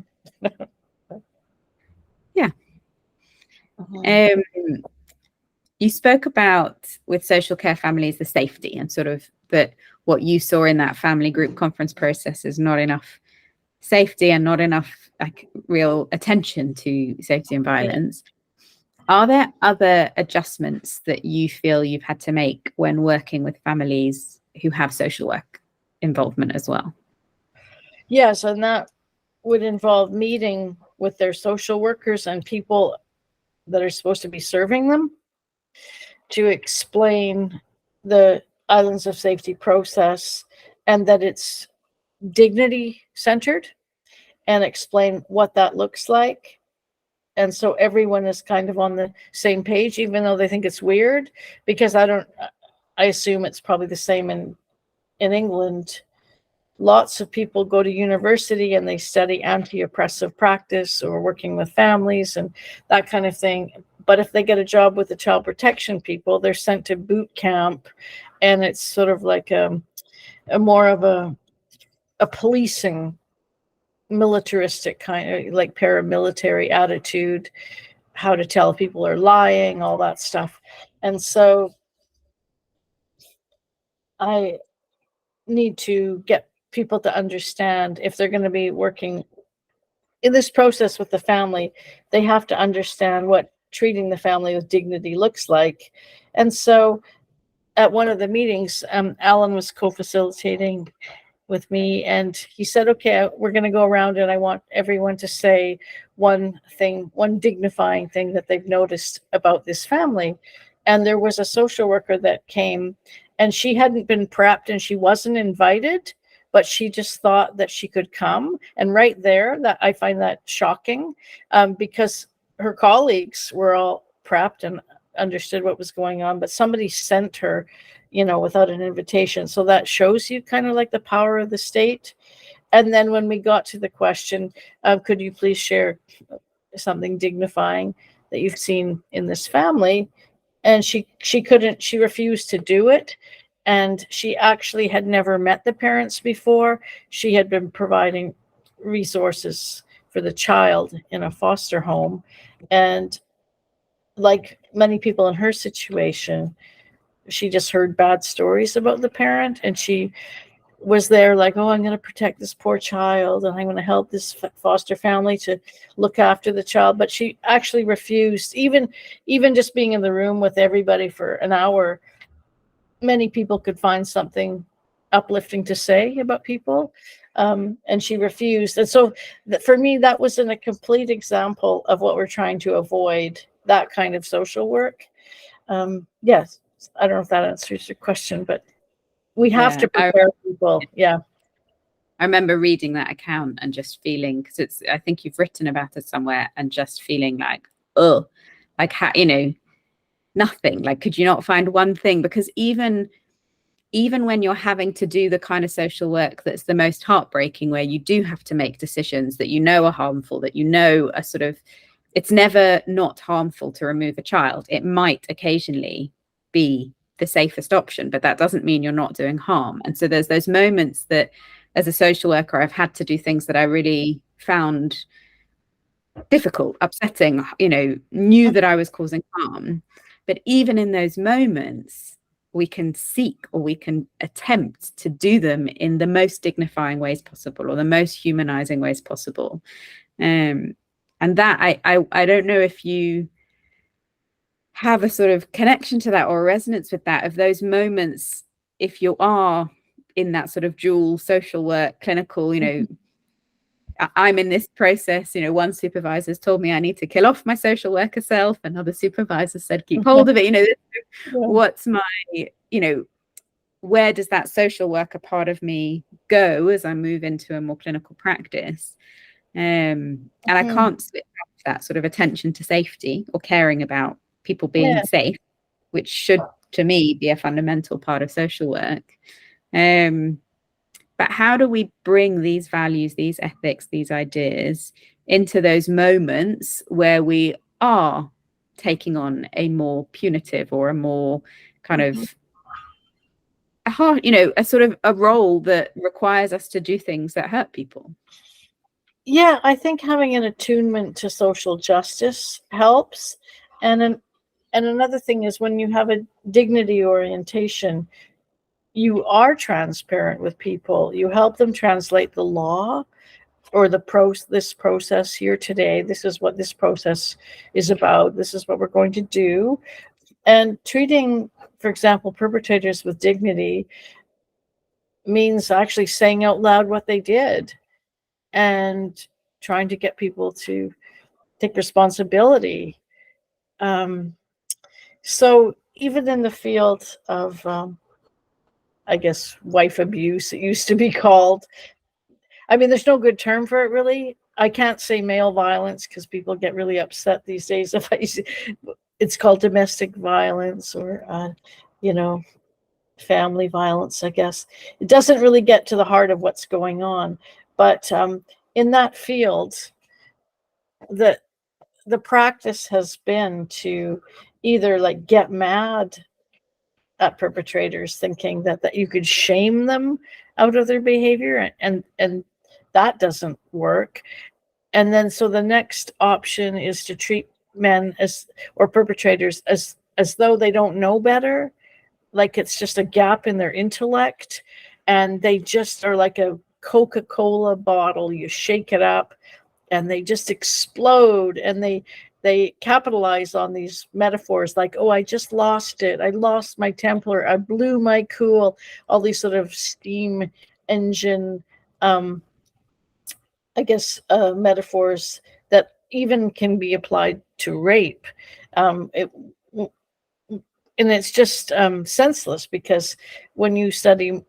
Yeah. You spoke about with social care families the safety and sort of that what you saw in that family group conference process is not enough safety and not enough like real attention to safety and violence. Are there other adjustments that you feel you've had to make when working with families who have social work involvement as well? Yes, and that would involve meeting with their social workers and people that are supposed to be serving them to explain the Islands of Safety process and that it's dignity centered, and explain what that looks like. And so everyone is kind of on the same page, even though they think it's weird, because I assume it's probably the same in England. Lots of people go to university and they study anti-oppressive practice or working with families and that kind of thing. But if they get a job with the child protection people, they're sent to boot camp, and it's sort of like a more of a policing, militaristic kind of like paramilitary attitude, how to tell people are lying, all that stuff. And so I need to get people to understand, if they're going to be working in this process with the family, they have to understand what treating the family with dignity looks like. And so at one of the meetings, Alan was co-facilitating with me, and he said, okay, we're going to go around and I want everyone to say one thing, one dignifying thing that they've noticed about this family. And there was a social worker that came, and she hadn't been prepped and she wasn't invited, but she just thought that she could come. And right there, that I find that shocking, because her colleagues were all prepped and understood what was going on, but somebody sent her, without an invitation. So that shows you kind of like the power of the state. And then when we got to the question, could you please share something dignifying that you've seen in this family? And she couldn't, she refused to do it. And she actually had never met the parents before. She had been providing resources for the child in a foster home. And like many people in her situation, she just heard bad stories about the parent, and she was there like, oh, I'm going to protect this poor child and I'm going to help this foster family to look after the child. But she actually refused, even just being in the room with everybody for an hour. Many people could find something uplifting to say about people, and she refused. And so for me, that wasn't a complete example of what we're trying to avoid, that kind of social work. Yes, I don't know if that answers your question, but we have to prepare people. Yeah. I remember reading that account and just feeling, because I think you've written about it somewhere, and just feeling like, oh, like, how, nothing. Like, could you not find one thing? Because even when you're having to do the kind of social work that's the most heartbreaking, where you do have to make decisions that are harmful, that are sort of, it's never not harmful to remove a child. It might occasionally be the safest option, but that doesn't mean you're not doing harm. And so there's those moments that as a social worker, I've had to do things that I really found difficult, upsetting, knew that I was causing harm. But even in those moments, we can seek, or we can attempt to do them in the most dignifying ways possible, or the most humanizing ways possible. And that I don't know if you have a sort of connection to that or a resonance with that, of those moments, if you are in that sort of dual social work, clinical, I'm in this process, one supervisor's told me I need to kill off my social worker self, another supervisor said keep hold of it. What's my, where does that social worker part of me go as I move into a more clinical practice? And I can't split that sort of attention to safety or caring about people being safe, which should, to me, be a fundamental part of social work. But how do we bring these values, these ethics, these ideas into those moments where we are taking on a more punitive or a more kind of a hard, a sort of a role that requires us to do things that hurt people? Yeah, I think having an attunement to social justice helps. And another thing is, when you have a dignity orientation, you are transparent with people. You help them translate the law or this process here today. This is what this process is about. This is what we're going to do. And treating, for example, perpetrators with dignity means actually saying out loud what they did and trying to get people to take responsibility. So even in the field of, I guess, wife abuse, it used to be called. I mean, there's no good term for it, really. I can't say male violence because people get really upset these days if I say it's called domestic violence or, you know, family violence, I guess. It doesn't really get to the heart of what's going on. But in that field, the practice has been to either like get mad at perpetrators, thinking that you could shame them out of their behavior, and that doesn't work. And then so the next option is to treat men as, or perpetrators as though they don't know better, like it's just a gap in their intellect, and they just are like a Coca-Cola bottle. You shake it up and they just explode, and they capitalize on these metaphors like, oh, I just lost it, I lost my temper, I blew my cool, all these sort of steam engine, I guess, metaphors that even can be applied to rape. It and it's just senseless, because when you study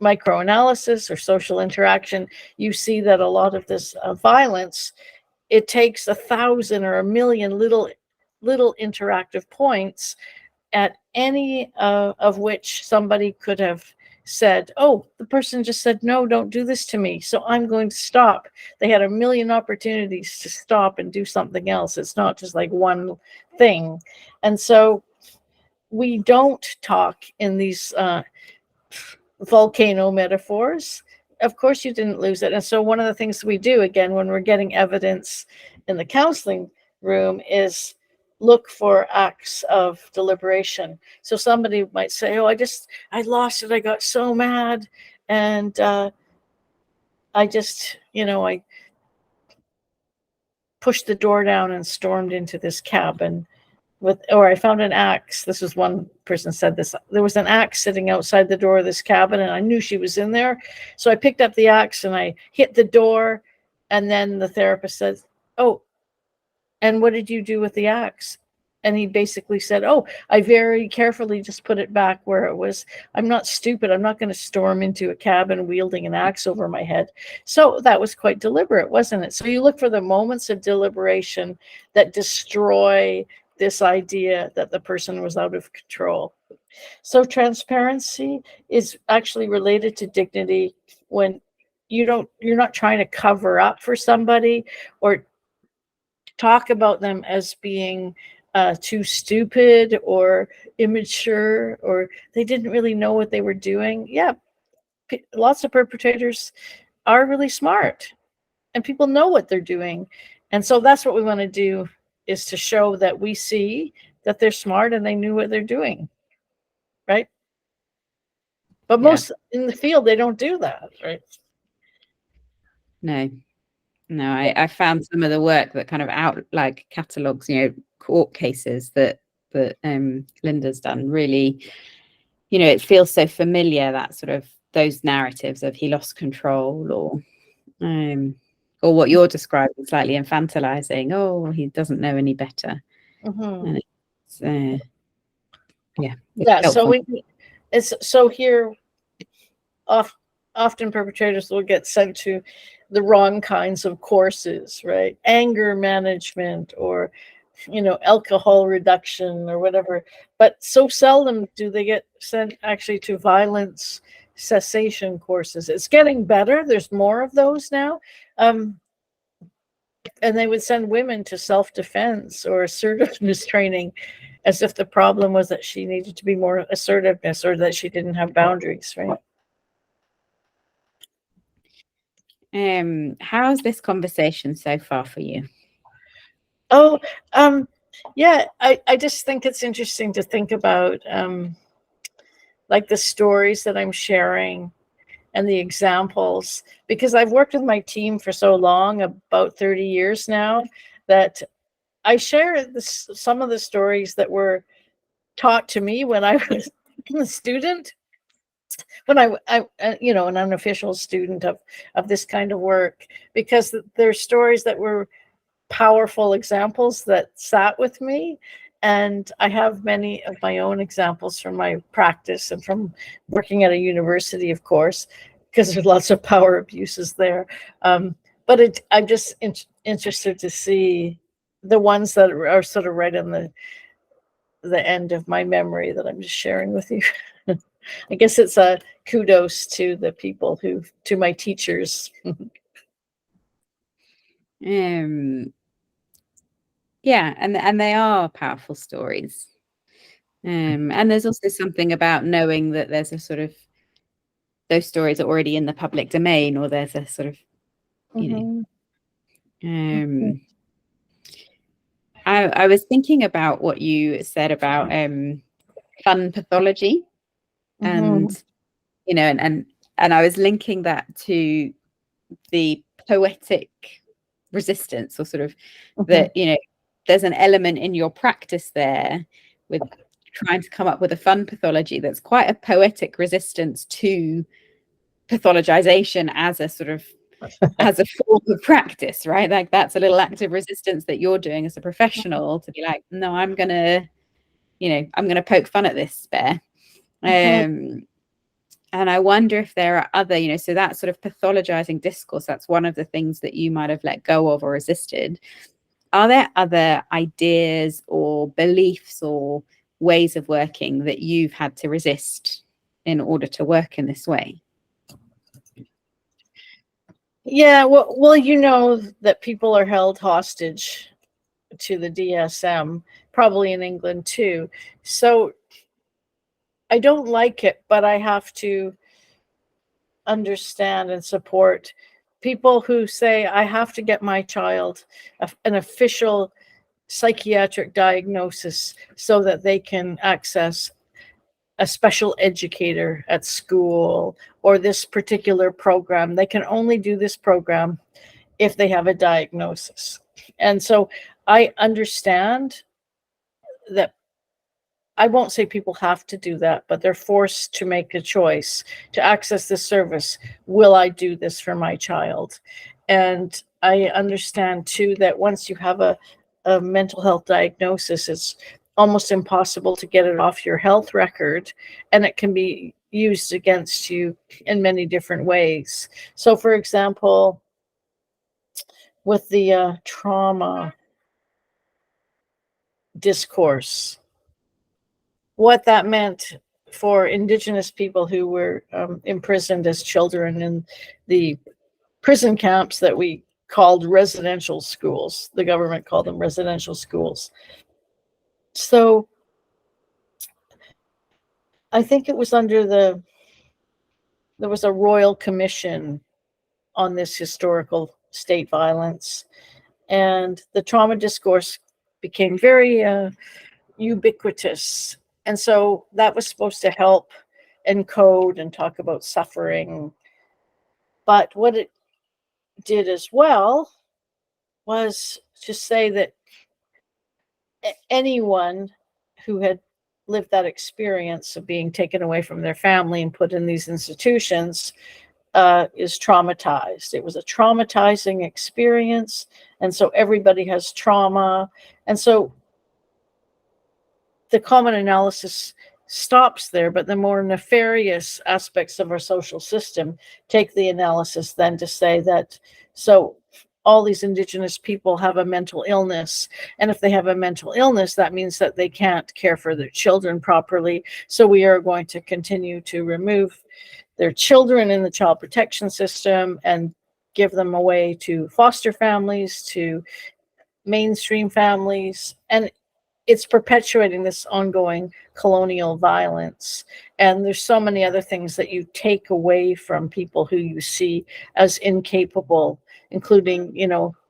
microanalysis or social interaction, you see that a lot of this violence, it takes 1,000 or 1,000,000 little interactive points, at any of which somebody could have said, oh, the person just said, no, don't do this to me, so I'm going to stop. They had 1,000,000 opportunities to stop and do something else. It's not just like one thing. And so we don't talk in these volcano metaphors. Of course you didn't lose it. And so one of the things we do, again, when we're getting evidence in the counseling room, is look for acts of deliberation. So somebody might say, oh, I lost it, I got so mad, and I just, I pushed the door down and stormed into this cabin or I found an axe. This was one person said this. There was an axe sitting outside the door of this cabin, and I knew she was in there. So I picked up the axe and I hit the door. And then the therapist says, oh, and what did you do with the axe? And he basically said, oh, I very carefully just put it back where it was. I'm not stupid. I'm not going to storm into a cabin wielding an axe over my head. So that was quite deliberate, wasn't it? So you look for the moments of deliberation that destroy this idea that the person was out of control. So transparency is actually related to dignity when you're not trying to cover up for somebody or talk about them as being too stupid or immature, or they didn't really know what they were doing. Yeah, lots of perpetrators are really smart and people know what they're doing. And so that's what we want to do, is to show that we see that they're smart and they knew what they're doing, right? But most in the field, they don't do that, right? No, I found some of the work that kind of catalogs, court cases that Linda's done, really, it feels so familiar, that sort of those narratives of he lost control, or what you're describing, slightly infantilizing, oh, he doesn't know any better. And it's so here often perpetrators will get sent to the wrong kinds of courses, right? Anger management, or alcohol reduction or whatever. But so seldom do they get sent actually to violence cessation courses. It's getting better. There's more of those now. And they would send women to self-defense or assertiveness training, as if the problem was that she needed to be more assertiveness or that she didn't have boundaries, right? How's this conversation so far for you? Oh, yeah, I just think it's interesting to think about like the stories that I'm sharing and the examples, because I've worked with my team for so long, about 30 years now, that I share some of the stories that were taught to me when I was a student, when I an unofficial student of this kind of work, because there's stories that were powerful examples that sat with me. And I have many of my own examples from my practice and from working at a university, of course, because there's lots of power abuses there. But I'm just interested to see the ones that are sort of right on the end of my memory that I'm just sharing with you. I guess it's a kudos to the people to my teachers. Yeah, and they are powerful stories. And there's also something about knowing that there's a sort of, those stories are already in the public domain, or there's a sort of, I was thinking about what you said about fun pathology, and and I was linking that to the poetic resistance, or sort of that, there's an element in your practice there with trying to come up with a fun pathology that's quite a poetic resistance to pathologization as a sort of as a form of practice, right? Like that's a little active resistance that you're doing as a professional, to be like, no, I'm gonna poke fun at this bear. And I wonder if there are other, so that sort of pathologizing discourse, that's one of the things that you might have let go of or resisted. Are there other ideas or beliefs or ways of working that you've had to resist in order to work in this way? Yeah, well, you know that people are held hostage to the DSM, probably in England too. So I don't like it, but I have to understand and support people who say, I have to get my child an official psychiatric diagnosis so that they can access a special educator at school, or this particular program. They can only do this program if they have a diagnosis. And so I understand that. I won't say people have to do that, but they're forced to make a choice to access this service. Will I do this for my child? And I understand too that once you have a mental health diagnosis, it's almost impossible to get it off your health record, and it can be used against you in many different ways. So, for example, with the trauma discourse, what that meant for Indigenous people who were imprisoned as children in the prison camps that we called residential schools. The government called them residential schools. So I think it was there was a royal commission on this historical state violence, and the trauma discourse became very ubiquitous. And so that was supposed to help encode and talk about suffering. But what it did as well was to say that anyone who had lived that experience of being taken away from their family and put in these institutions is traumatized. It was a traumatizing experience. And so everybody has trauma. And so the common analysis stops there, but the more nefarious aspects of our social system take the analysis then to say that, so all these Indigenous people have a mental illness, and if they have a mental illness, that means that they can't care for their children properly, so we are going to continue to remove their children in the child protection system and give them away to foster families, to mainstream families, and it's perpetuating this ongoing colonial violence. And there's so many other things that you take away from people who you see as incapable, including,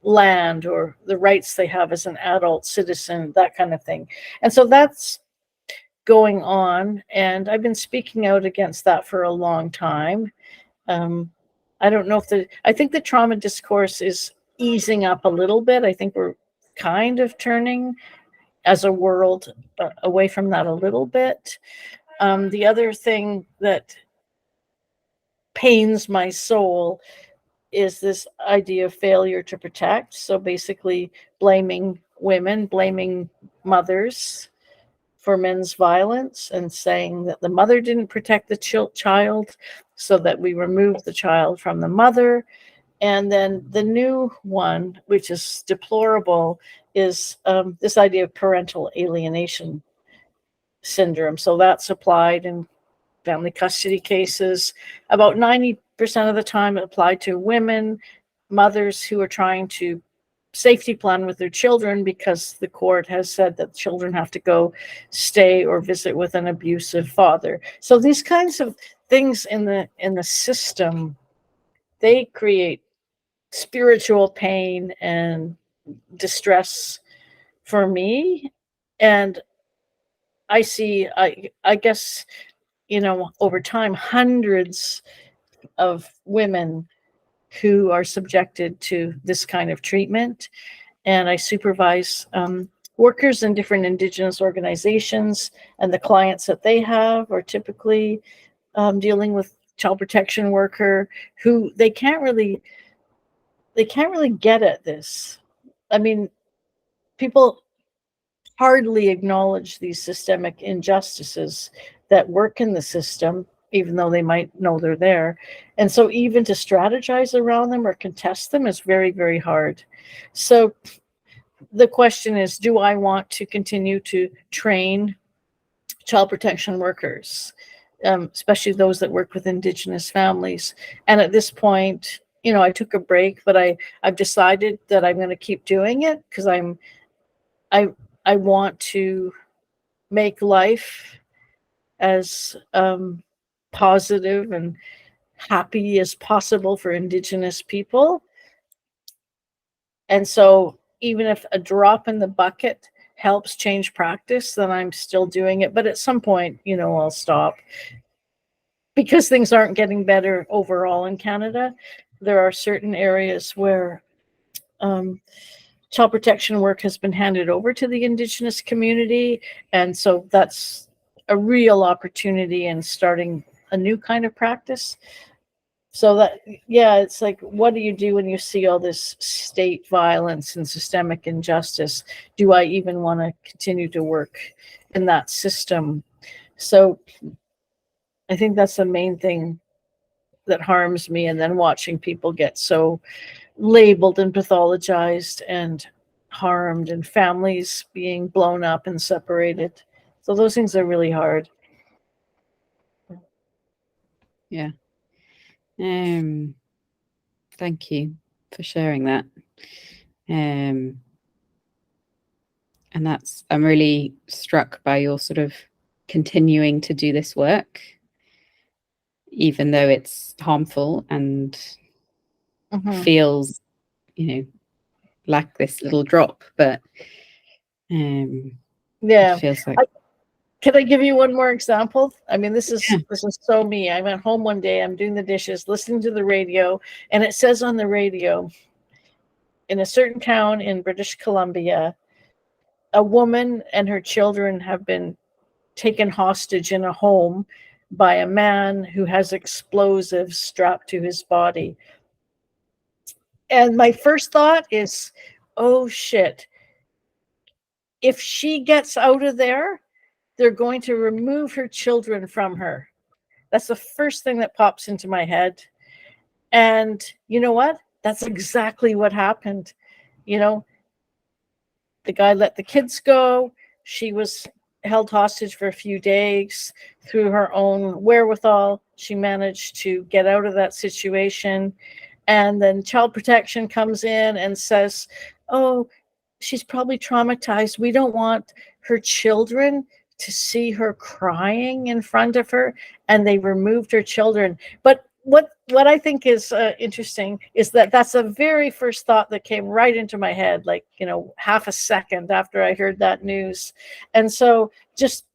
land or the rights they have as an adult citizen, that kind of thing. And so that's going on. And I've been speaking out against that for a long time. I don't know if I think the trauma discourse is easing up a little bit. I think we're kind of turning as a world away from that a little bit. The other thing that pains my soul is this idea of failure to protect. So basically, blaming women, blaming mothers for men's violence, and saying that the mother didn't protect the child, so that we remove the child from the mother. And then the new one, which is deplorable, is this idea of parental alienation syndrome. So that's applied in family custody cases. About 90% of the time, it applied to women, mothers who are trying to safety plan with their children because the court has said that children have to go stay or visit with an abusive father. So these kinds of things in the system, they create spiritual pain and distress for me. And I guess, over time, hundreds of women who are subjected to this kind of treatment. And I supervise workers in different Indigenous organizations, and the clients that they have are typically dealing with child protection worker who they can't really get at this. I mean, people hardly acknowledge these systemic injustices that work in the system, even though they might know they're there. And so even to strategize around them or contest them is very, very hard. So the question is, do I want to continue to train child protection workers, especially those that work with Indigenous families? And at this point, I took a break, but I've decided that I'm going to keep doing it because I want to make life as positive and happy as possible for Indigenous people. And so even if a drop in the bucket helps change practice, then I'm still doing it. But at some point, I'll stop because things aren't getting better overall in Canada. There are certain areas where child protection work has been handed over to the Indigenous community. And so that's a real opportunity in starting a new kind of practice. So that, yeah, it's like, what do you do when you see all this state violence and systemic injustice? Do I even want to continue to work in that system? So I think that's the main thing that harms me. And then watching people get so labeled and pathologized and harmed, and families being blown up and separated. So those things are really hard. Yeah. Thank you for sharing that. And I'm really struck by your sort of continuing to do this work, even though it's harmful and feels, like this little drop, but yeah, it feels like. Can I give you one more example? I mean, this is so me. I'm at home one day, I'm doing the dishes, listening to the radio, and it says on the radio, in a certain town in British Columbia, a woman and her children have been taken hostage in a home by a man who has explosives strapped to his body. And my first thought is, oh shit, if she gets out of there, they're going to remove her children from her. That's the first thing that pops into my head. And you know what? That's exactly what happened. The guy let the kids go. She was held hostage for a few days. Through her own wherewithal, she managed to get out of that situation. And then child protection comes in and says, oh, she's probably traumatized. We don't want her children to see her crying in front of her. And they removed her children. But what I think is interesting is that that's the very first thought that came right into my head, like, half a second after I heard that news. And so just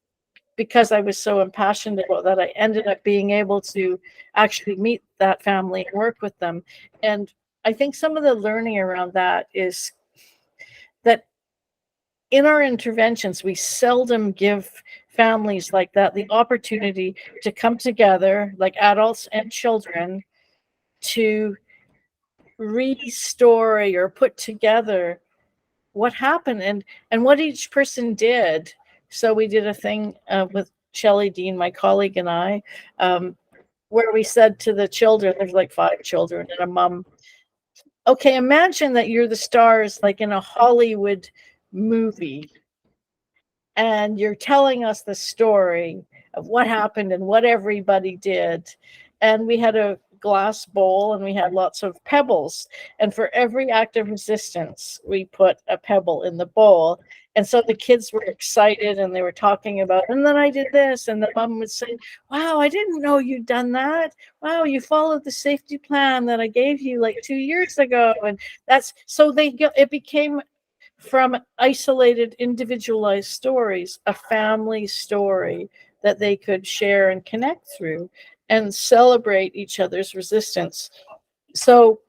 because I was so impassioned about that, I ended up being able to actually meet that family and work with them. And I think some of the learning around that is that in our interventions, we seldom give families like that the opportunity to come together, like adults and children, to restory or put together what happened and what each person did. So we did a thing with Shelley Dean, my colleague, and I, where we said to the children, there's like 5 children and a mom, okay, imagine that you're the stars like in a Hollywood movie, and you're telling us the story of what happened and what everybody did. And we had a glass bowl and we had lots of pebbles. And for every act of resistance, we put a pebble in the bowl. And so the kids were excited and they were talking about, and then I did this. And the mom would say, wow, I didn't know you'd done that. Wow, you followed the safety plan that I gave you like 2 years ago. And that's so it became, from isolated, individualized stories, a family story that they could share and connect through and celebrate each other's resistance. So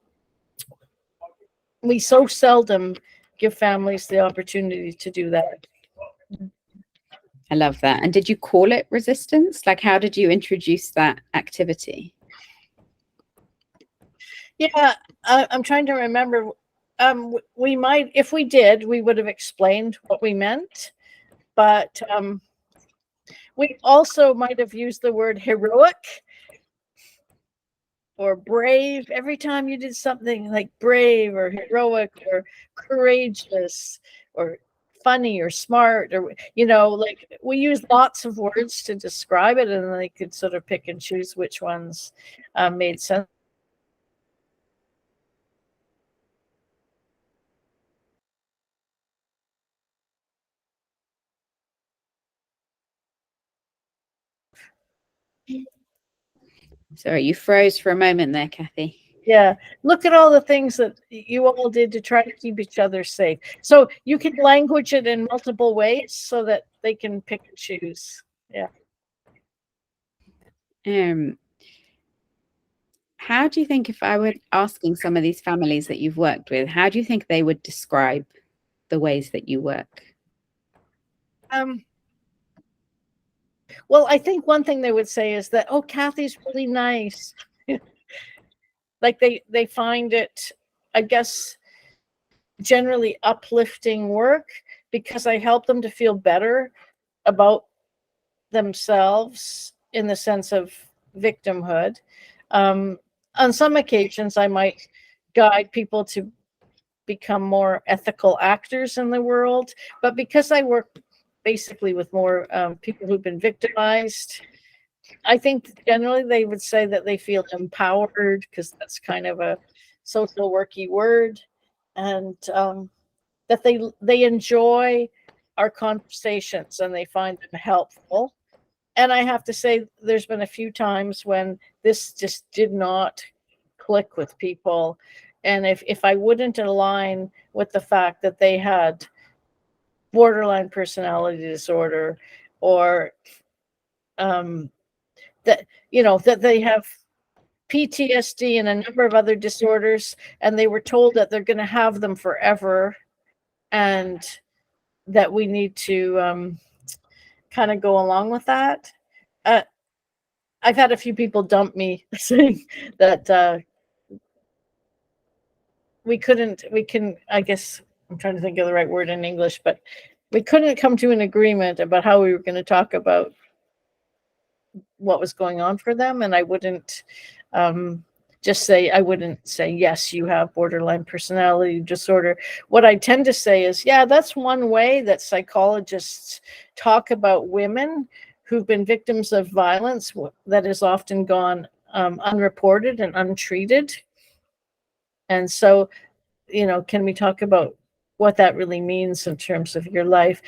we so seldom give families the opportunity to do that. I love that. And did you call it resistance? Like, how did you introduce that activity? Yeah, I'm trying to remember. We might, if we did, we would have explained what we meant, but we also might have used the word heroic or brave every time you did something like brave or heroic or courageous or funny or smart, or like we use lots of words to describe it, and they could sort of pick and choose which ones made sense. Sorry, you froze for a moment there, Cathy. Yeah, look at all the things that you all did to try to keep each other safe. So you can language it in multiple ways so that they can pick and choose. Yeah. How do you think, if I were asking some of these families that you've worked with, how do you think they would describe the ways that you work? Well, I think one thing they would say is that, oh, Cathy's really nice. Like they find it, I guess, generally uplifting work because I help them to feel better about themselves in the sense of victimhood. On some occasions, I might guide people to become more ethical actors in the world, but because I work basically with more people who've been victimized, I think generally they would say that they feel empowered, because that's kind of a social worky word, and that they enjoy our conversations and they find them helpful. And I have to say, there's been a few times when this just did not click with people. And if I wouldn't align with the fact that they had borderline personality disorder, or that they have PTSD and a number of other disorders, and they were told that they're going to have them forever, and that we need to kind of go along with that. I've had a few people dump me saying that I guess I'm trying to think of the right word in English, but we couldn't come to an agreement about how we were going to talk about what was going on for them. And I wouldn't say, yes, you have borderline personality disorder. What I tend to say is, yeah, that's one way that psychologists talk about women who've been victims of violence that has often gone unreported and untreated. And so, can we talk about what that really means in terms of your life?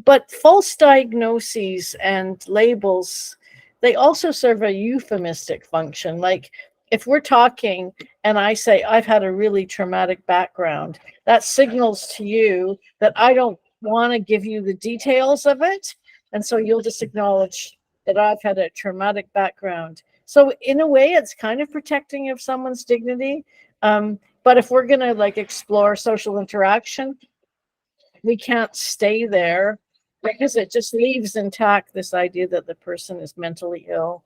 But false diagnoses and labels, they also serve a euphemistic function. Like if we're talking and I say, I've had a really traumatic background, that signals to you that I don't want to give you the details of it. And so you'll just acknowledge that I've had a traumatic background. So in a way, it's kind of protecting of someone's dignity. But if we're going to like explore social interaction, we can't stay there because it just leaves intact this idea that the person is mentally ill.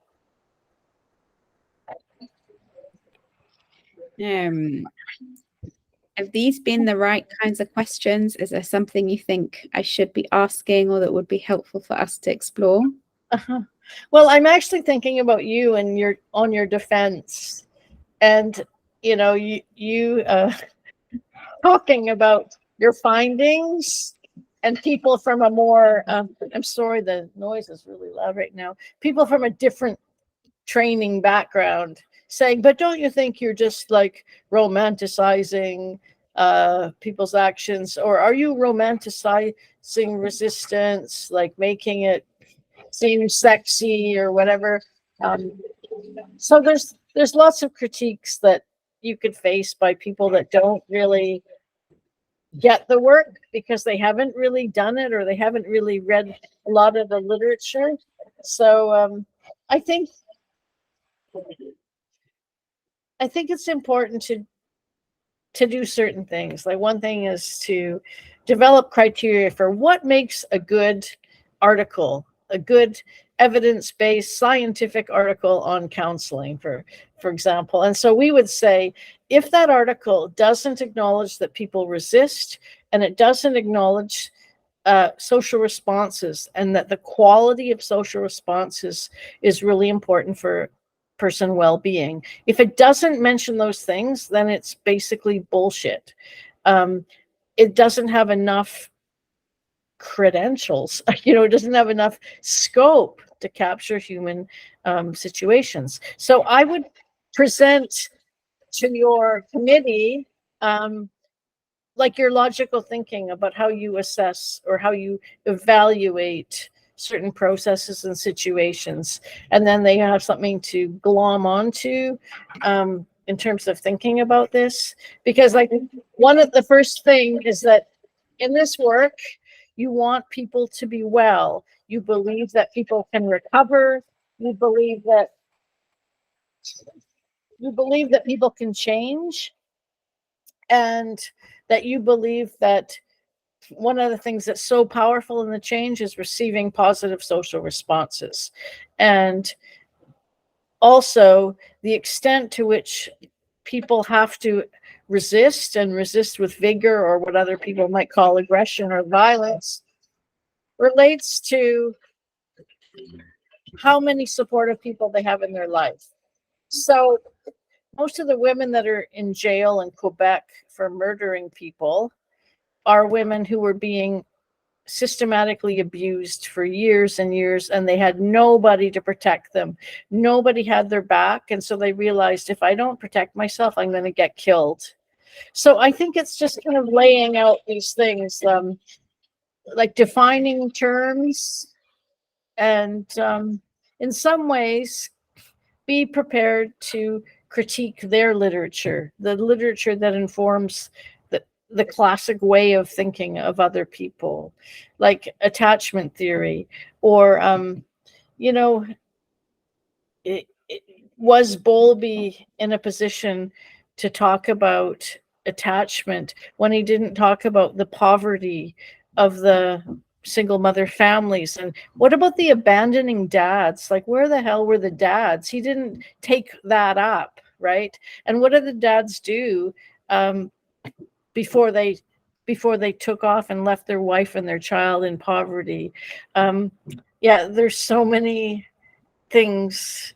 Have these been the right kinds of questions? Is there something you think I should be asking or that would be helpful for us to explore? Well, I'm actually thinking about you and your defense, and you talking about your findings and people from a more I'm sorry, the noise is really loud right now. People from a different training background saying, but don't you think you're just like romanticizing people's actions, or are you romanticizing resistance, like making it seem sexy or whatever? So there's lots of critiques that you could face by people that don't really get the work because they haven't really done it or they haven't really read a lot of the literature. So I think it's important to do certain things. Like one thing is to develop criteria for what makes a good article, a good evidence-based scientific article on counseling, for example. And so we would say, if that article doesn't acknowledge that people resist, and it doesn't acknowledge social responses, and that the quality of social responses is really important for person well-being. If it doesn't mention those things, then it's basically bullshit. It doesn't have enough credentials, it doesn't have enough scope to capture human situations. So I would present to your committee like your logical thinking about how you assess or how you evaluate certain processes and situations, and then they have something to glom onto in terms of thinking about this. Because like one of the first thing is that in this work, you want people to be well. You believe that people can recover. You believe that people can change, and that you believe that one of the things that's so powerful in the change is receiving positive social responses. And also the extent to which people have to resist, and resist with vigor, or what other people might call aggression or violence, relates to how many supportive people they have in their life. So most of the women that are in jail in Quebec for murdering people are women who were being systematically abused for years and years, and they had nobody to protect them. Nobody had their back, and so they realized, if I don't protect myself, I'm going to get killed. So I think it's just kind of laying out these things, like defining terms, and in some ways be prepared to critique their literature, the literature that informs the classic way of thinking of other people, like attachment theory, or was Bowlby in a position to talk about attachment when he didn't talk about the poverty of the single mother families? And what about the abandoning dads? Like, where the hell were the dads? He didn't take that up, right? And what did the dads do before they took off and left their wife and their child in poverty? There's so many things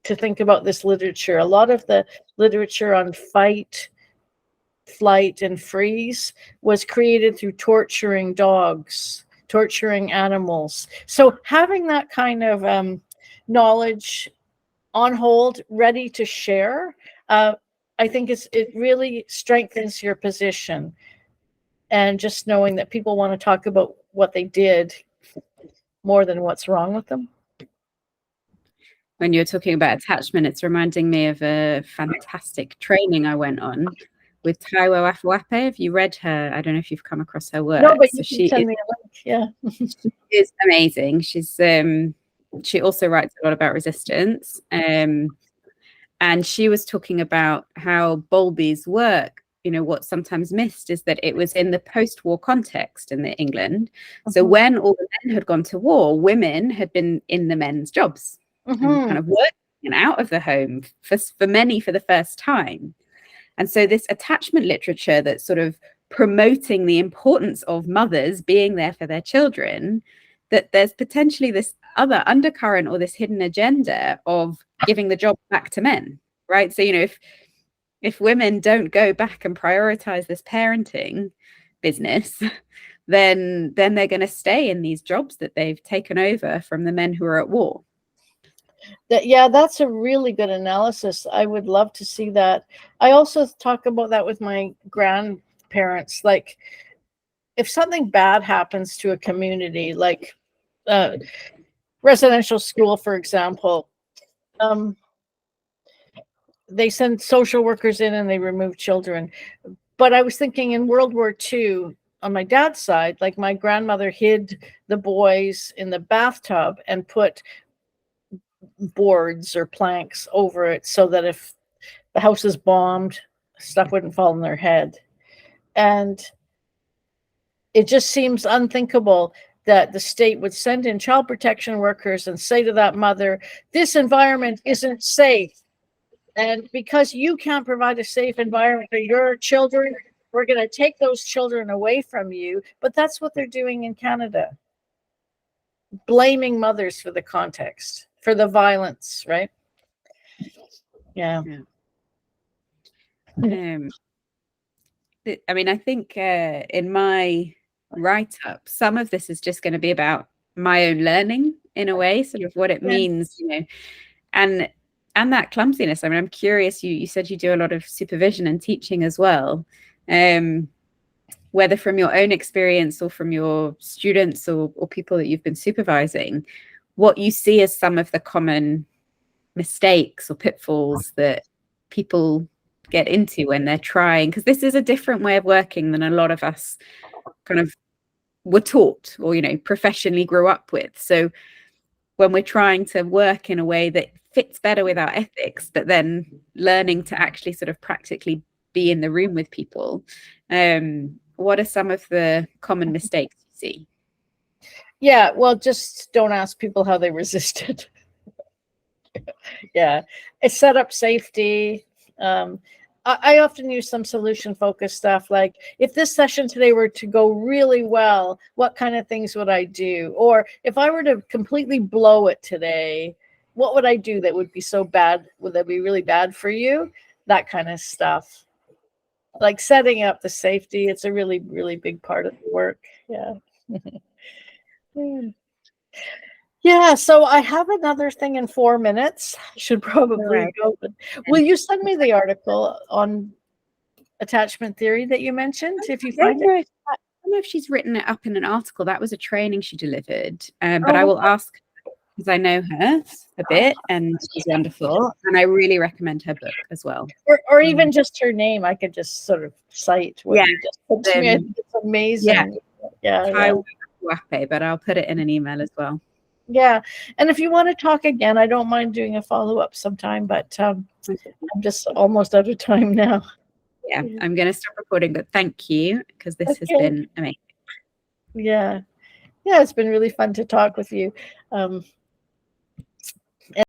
to think about this literature. A lot of the literature on fight, flight, and freeze was created through torturing dogs, torturing animals. So having that kind of knowledge on hold, ready to share, I think it really strengthens your position. And just knowing that people want to talk about what they did more than what's wrong with them. When you're talking about attachment, it's reminding me of a fantastic training I went on with Kineweskwêw. Have you read her? I don't know if you've come across her work. No, but you can send me a link. Yeah. is amazing. She also writes a lot about resistance. And she was talking about how Bowlby's work, what's sometimes missed is that it was in the post-war context in England. So when all the men had gone to war, women had been in the men's jobs and kind of working and out of the home for many for the first time. And so this attachment literature that's sort of promoting the importance of mothers being there for their children, that there's potentially this other undercurrent or this hidden agenda of giving the job back to men, right? So, if women don't go back and prioritize this parenting business, then they're going to stay in these jobs that they've taken over from the men who are at war. That's a really good analysis. I would love to see that. I also talk about that with my grandparents. Like, if something bad happens to a community, like residential school, for example, they send social workers in and they remove children. But I was thinking in World War II, on my dad's side, like my grandmother hid the boys in the bathtub and put boards or planks over it so that if the house is bombed, stuff wouldn't fall on their head. And it just seems unthinkable that the state would send in child protection workers and say to that mother, this environment isn't safe. And because you can't provide a safe environment for your children, we're going to take those children away from you. But that's what they're doing in Canada. Blaming mothers for the context, for the violence, right? Yeah. I mean, I think in my write-up, some of this is just going to be about my own learning in a way, sort of what it means, and that clumsiness. I mean, I'm curious, you said you do a lot of supervision and teaching as well, whether from your own experience or from your students or people that you've been supervising, what you see as some of the common mistakes or pitfalls that people get into when they're trying, because this is a different way of working than a lot of us kind of were taught or professionally grew up with. So when we're trying to work in a way that fits better with our ethics, but then learning to actually sort of practically be in the room with people, what are some of the common mistakes you see? Yeah, well, just don't ask people how they resisted. Yeah, it's set up safety. I often use some solution-focused stuff, like if this session today were to go really well, what kind of things would I do? Or if I were to completely blow it today, what would I do that would be so bad? Would that be really bad for you? That kind of stuff. Like setting up the safety, it's a really, really big part of the work. Yeah. Yeah, so I have another thing in 4 minutes. I should probably go. But will you send me the article on attachment theory that you mentioned, if you find it? I don't know if she's written it up in an article. That was a training she delivered. But I will ask, because I know her a bit and she's wonderful. And I really recommend her book as well. Or even just her name. I could just sort of cite what you just put to me. It's amazing. Yeah. But I'll put it in an email as well. Yeah. And if you want to talk again, I don't mind doing a follow-up sometime, but I'm just almost out of time now. Yeah, I'm going to stop recording, but thank you, because this has been amazing. Yeah, it's been really fun to talk with you.